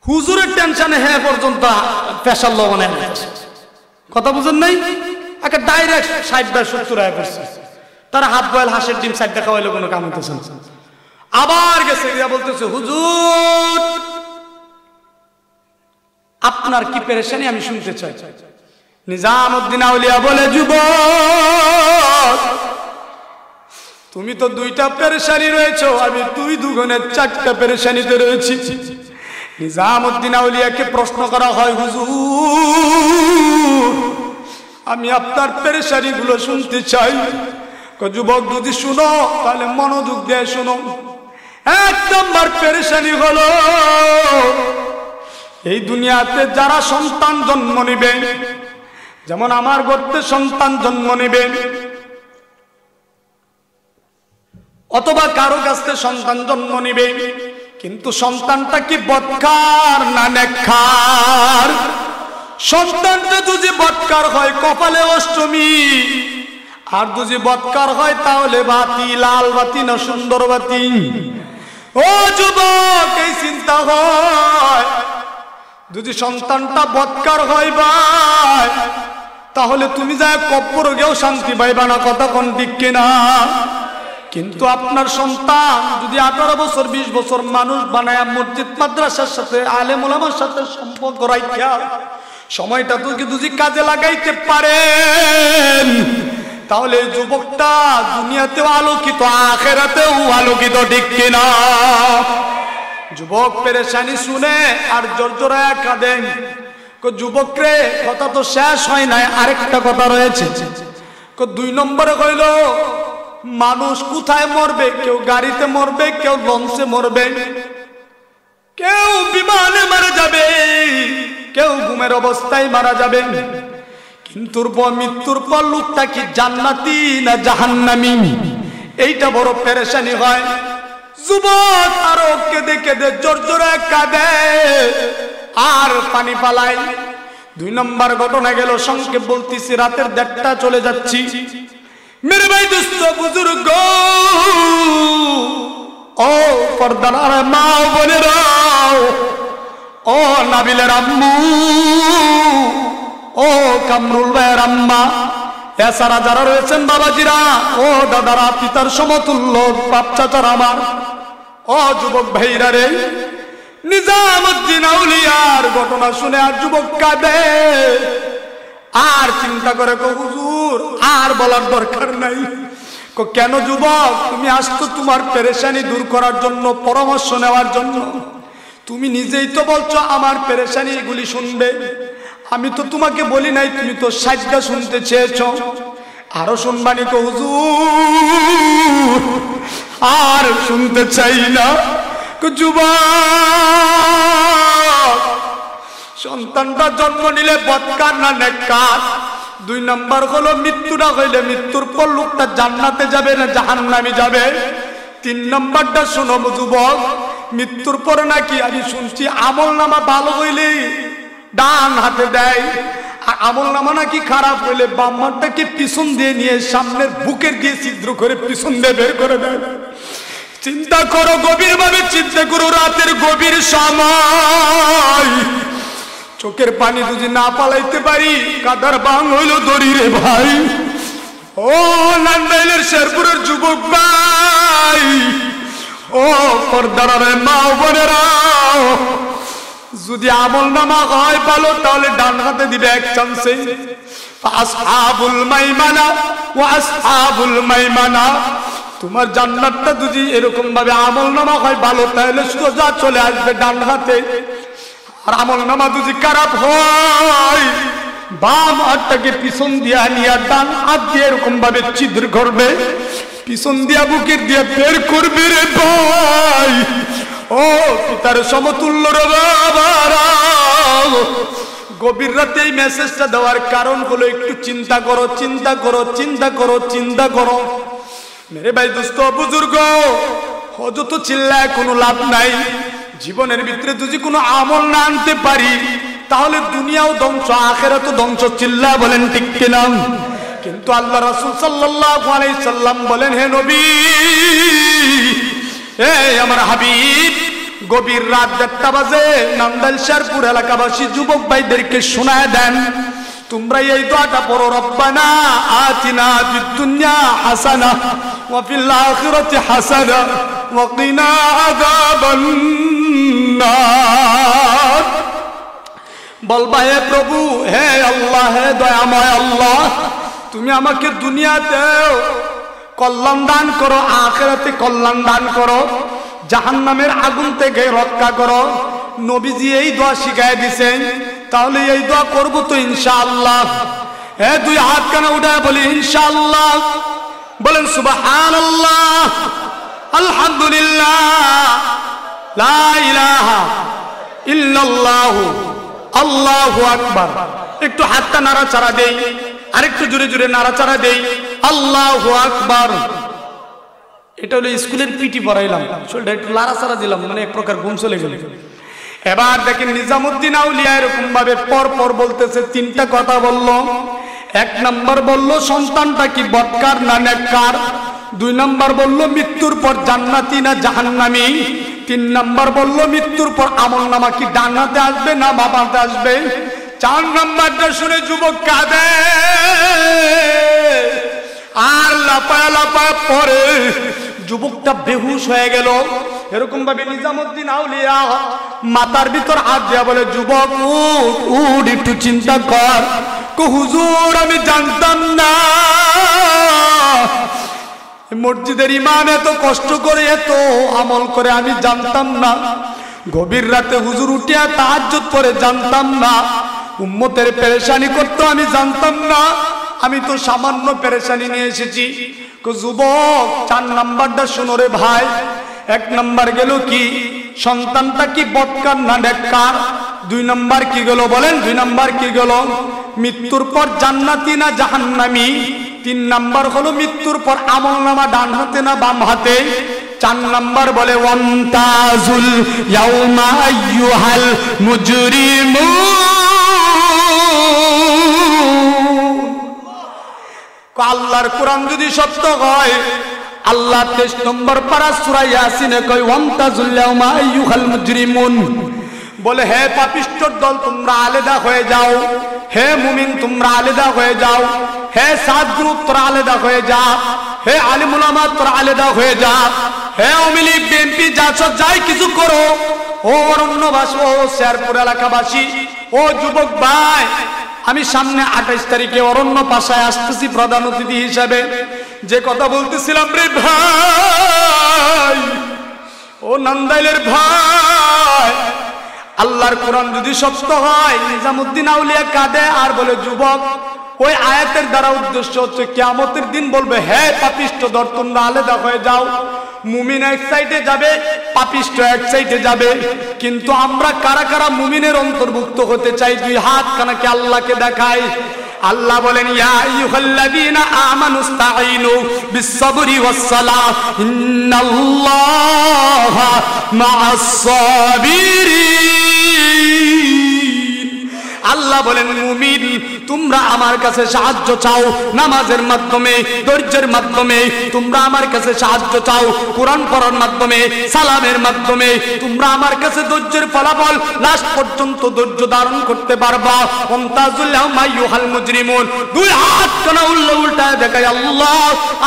হুজুরের টেনশনে হ্যাঁ পর্যন্ত পেশার লবণে কথা বুঝেন নাই একটা ডাইরেক্ট 60-70 আয় করছে তার হাত বয়েল হাঁসের ডিম 60 টাকা হইলে কোনো কাম হইতেছে না আবার গেছে দিয়া বলতেছে হুজুর আপনার কি পেরেশানি আমি শুনতে চাই নিজামউদ্দিন আউলিয়া বলে যুবক তুমি তো 2টা পেরেশানি রয়েছে আমি 2 দুগুণে 4টা পেরেশানিতে রয়েছি নিজামউদ্দিন আউলিয়াকে প্রশ্ন করা হয় হুজুর আমি আপনার পেরেশানি গুলো শুনতে চাই যুবক যদি শুনো তাহলে মনোযোগ দিয়ে শুনো 1 নম্বর পেরেশানি হলো এই দুনিয়াতে যারা সন্তান জন্ম নেবে যেমন আমার গর্তে সন্তান জন্ম নেবে অথবা কারো কাছে সন্তান জন্ম নেবে কিন্তু সন্তানটা কি বদকার না নেককার সন্তানটা যদি বদকার হয় কপালে অষ্টমী আর যদি বদকার হয় তাহলে বাতি লাল বাতি না সুন্দর বাতি ও যুবক এই চিন্তা হয় যদি সন্তানটা বদকার হয় ভাই তাহলে তুমি যা কবরে গিয়েও শান্তি পাইবা না কথা কোন ঠিক কিনা কিন্তু আপনার সন্তান যদি 18 বছর 20 বছর মানুষ বানায় মসজিদ মাদ্রাসার সাথে আলেম ওলামার সাথে সম্পর্ক রাখিয়া সময়টা যদি কাজে লাগাইতে পারেন তাহলে যুবকটা দুনিয়াতেও আলোকিত আখিরাতেও আলোকিত ঠিক কিনা যুবক পেরেশানি শুনে আর জোরজোড়ায় কাঁদেন যুবক রে কথা তো শেষ হয় নাই আরেকটা কথা রয়েছে 2 নম্বরে কইল মানুষ কোথায় মরবে কেউ গাড়িতে মরবে কেউ লঞ্চে মরবে কেউ বিমানে মারা যাবে কেউ ঘুমের অবস্থায় মারা যাবে কিন্তু মৃত্যুর পর লোকটা কি জান্নাতি না জাহান্নামী এইটা বড় পেরেশানি হয় যুবক আরো কেঁদে কেঁদে জোরজোরে কাঁদে আর পানি পালায় 2 নম্বর ঘটনা গেল সংক্ষেপ বলতেছি রাতের 1:30 চলে যাচ্ছি मेरे भाई दोस्तों बुजुर्ग ओ पर्दार माँ बोले राओ ओ नाबिलेर आम्मू ओ कामरुल भाइয়ের আম্মা এছাড়া যারা রয়েছেন বাবাজিরা ও দাদারা পিতার সমতুল্য বাপ চাচারা আমার ও যুবক ভাইরা রে নিজামউদ্দিন আউলিয়ার ঘটনা শুনে আর যুবক কাঁদে আর চিন্তা করে হুজুর আর বলার দরকার নাই কেন যুবক তুমি আসতো তোমার পেরেশানি দূর করার জন্য পরামর্শ নেওয়ার জন্য তুমি নিজেই তো বলছো আমার পেরেশানি এগুলি শুনবে আমি তো তোমাকে বলি নাই তুমি তো 60টা শুনতে চেয়েছো আরো শুনবানি হুজুর আর শুনতে চাই না যুবক সন্তানটা জন্ম নিলে বদকার না নেককার 2 নম্বর হলো মৃত্যুটা হইলে মৃত্যুর পর লোকটা জান্নাতে যাবে না জাহান্নামে যাবে 3 নম্বরটা শোনো যুবক মৃত্যুর পরে নাকি আমি শুনছি আমলনামা ভালো হইলে ডান হাতে দেয় আর আমলনামা নাকি খারাপ হইলে বাম হাতটাকে পিছন দিয়ে নিয়ে সামনের বুকের দিয়ে ছিদ্র করে পিছন দিয়ে বের করে দেয় চিন্তা করো গভীর ভাবে চিন্তা করো রাতের গভীর সময় চোখের পানি যদি না পালাইতে পারি কাদার বাং হইল দড়ি রে ভাই ও নান্দাইলের শেরপুরের যুবক ভাই ও পর্দার মা বোনেরা যদি আমলনামা হয় ভালো তাহলে ডান হাতে দিবে 1 চান্সে আসহাবুল মাইমানা ওয়া আসহাবুল মাইমানা তোমার জান্নাতটা যদি এরকম ভাবে আমলনামা হয় ভালো তাহলে সোজা চলে আসবে ডান হাতে আর আমলনামা যদি খারাপ হয় বাম হাতটাকে পিছন দিয়া নিয়ে ডান হাত দিয়ে এরকম ভাবে ছিদ্র করবে পিছন দিয়া বুকের দিয়ে বের করবে রে ভাই ও পিতার সমতুল্য রে বাবারা গভীর রাতে এই মেসেজটা দেওয়ার কারণ হলো একটু চিন্তা করো চিন্তা করো চিন্তা করো চিন্তা করো मेरे भाई दोस्तों बुजुर्गो অযত চিল্লায় কোনো লাভ নাই। জীবনের ভিতরে যদি কোনো আমল না আনতে পারি তাহলে দুনিয়াও ধ্বংস, আখিরাতও ধ্বংস। চিল্লা বলেন ঠিক কিনা? কিন্তু আল্লাহ রাসূল সাল্লাল্লাহু আলাইহি সাল্লাম বলেন, হে নবী, এই আমার হাবিব, গভীর রাত 1টা বাজে নান্দাইল শেরপুর এলাকাবাসী যুবক ভাইদেরকে শোনায় দেন, তোমরা এই দোয়াটা পড়ো, রব্বানা আতিনা ফিদ দুনিয়া হাসানাহ ওয়া ফিল আখিরাতি হাসানাহ ওয়া কিনা আযাবান নার। বলবা, হে প্রভু, হে আল্লাহ, হে দয়াময় আল্লাহ, তুমি আমাকে দুনিয়াতেও কল্যাণ দান করো, আখিরাতে কল্যাণ দান করো, জাহান্নামের আগুন থেকে রক্ষা করো। নবীজি এই দোয়া শিখায় দিয়েছেন, তাহলে এই দোয়া করব তো ইনশাআল্লাহ। হে দুই হাত কানা উঠায় বলি ইনশাআল্লাহ। বলেন সুবহানাল্লাহ, আলহামদুলিল্লাহ, লা ইলাহা ইল্লাল্লাহ, আল্লাহু আকবার। একটু হাতটা নাড়াচাড়া দেই, আরেকটু জোরে জোরে নাড়াচাড়া দেই, আল্লাহু আকবার। এটা হলো স্কুলের পিটি পড়াইলাম, শরীরটা একটু নাড়াচাড়া দিলাম, মানে এক প্রকার ঘুম চলে গেল। এবার দেখেন নিজামুদ্দিন আউলিয়া এরকম ভাবে পর পর বলতেছে, 3টা কথা বললো। 1 নাম্বার বললো সন্তানটা কি বদকার না নেককার। 2 নাম্বার বললো মৃত্যুর পর জান্নাতি না জাহান্নামী। 3 নাম্বার বললো মৃত্যুর পর আমলনামা কি ডানাতে আসবে না বাবাতে আসবে। 4 নাম্বারটা শুনে যুবক কাঁদে আর লাপায় লাপায় পরে যুবকটা বেহুশ হয়ে গেল। এরকম ভাবে নিজামুদ্দিন আউলিয়া মাথার ভিতর হাত দিয়া বলে, যুবক উঠ উঠ, একটু চিন্তা কর। হুজুর, আমি জানতাম না মসজিদের ইমাম এত কষ্ট করে এত আমল করে, আমি জানতাম না। গভীর রাতে হুজুর উঠিয়া তাহাজ্জুদ পড়ে, জানতাম না। উম্মতের পেরেশানি করতো, আমি জানতাম না। আমি তো সামান্য পেরেশানি নিয়ে এসেছি। যুবক, 4 নাম্বারটা শোনো রে ভাই। 1 নাম্বার গেল কি সন্তানটা কি বদকার না নেককার। 2 নাম্বার কি গেল বলেন? 2 নাম্বার কি গেল? মৃত্যুর পর জান্নাতি না জাহান্নামী। 3 নাম্বার হলো মৃত্যুর পর আমলনামা ডান হাতে না বাম হাতে। 4 নাম্বার বলে ওয়ান্তাজুল ইয়াউমা আইয়ুহাল মুজরিমুন। আল্লাহর কোরআন যদি সত্য হয়, আল্লাহ 23 নম্বর পারা সূরা ইয়াসিনে কয় ওয়ান্তাজুল ইয়াউমা আইয়ুহাল মুজরিমুন। বলে, হে পাপিষ্ঠর দল, তোমরা আলাদা হয়ে যাও। হে মুমিন, তোমরা আলাদা হয়ে যাও। হে সাত গ্রুপ, তোরা আলাদা হয়ে যা। হে আলিম উলামা, তোরা আলাদা হয়ে যা। হে আওয়ামী লীগ, বিএনপি, জাসদ, যাই কিছু করো। ও অরণ্যবাসী, ও শেরপুর এলাকাবাসী, ও যুবক ভাই, আমি সামনে 28 তারিখে অরণ্য পাশায় আসতেছি প্রধান অতিথি হিসাবে। যে কথা বলতেছিলাম রে ভাই, ও নান্দাইলের ভাই, আল্লাহর কোরআন যদি সত্য হয়, নিজামুদ্দিন আউলিয়া কাঁদে আর বলে, যুবক, ওই আয়াতের দ্বারা উদ্দেশ্য হচ্ছে কিয়ামতের দিন বলবে, হে পাপিষ্ঠ দল, তোমরা আলাদা হয়ে যাও। মুমিন এক সাইডে যাবে, পাপিষ্ঠ এক সাইডে যাবে। কিন্তু আমরা কারা কারা মুমিনের অন্তর্ভুক্ত হতে চাই? 2 হাত কানাকে আল্লাহকে দেখাই। আল্লাহ বলেন, ইয়া আইয়ুহাল্লাযীনা আমানুস্তাঈনু বিস-সাবরি ওয়াস-সালাহ ইন্নাল্লাহা মা'আস-সাবিরিন। আল্লাহ বলেন, মুমিন, তোমরা আমার কাছে সাহায্য চাও নামাজের মাধ্যমে, ধৈর্যের মাধ্যমে। তোমরা আমার কাছে সাহায্য চাও কোরআন পড়ার মাধ্যমে, সালামের মাধ্যমে। তোমরা আমার কাছে ধৈর্যের ফলাফল লাস্ট পর্যন্ত ধৈর্য ধারণ করতে পারবা। ওয়ান্তাজুল ইয়াউমা আইয়ুহাল মুজরিমুন। 2 হাত কানা উল্টায় দেখাই আল্লাহ,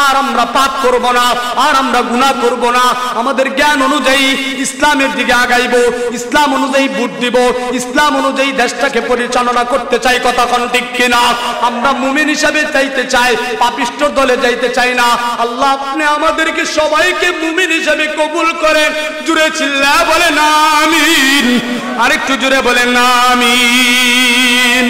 আর আমরা পাপ করব না, আর আমরা গুনাহ করব না। আমাদের জ্ঞান অনুযায়ী ইসলামের দিকে আগাইব, ইসলাম অনুযায়ী ভোট দিব, ইসলাম অনুযায়ী দেশটাকে পরিচালনা করতে চাই। কথা কোন ঠিক কিনা? আমরা মুমিন হিসাবে চাইতে চাই, পাপিষ্ঠ দলে যাইতে চাই না। আল্লাহ আপনি আমাদেরকে সবাইকে মুমিন হিসাবে কবুল করেন। জুড়ে চিল্লা বলেন আমিন, আরেকটু জুড়ে বলেন আমিন।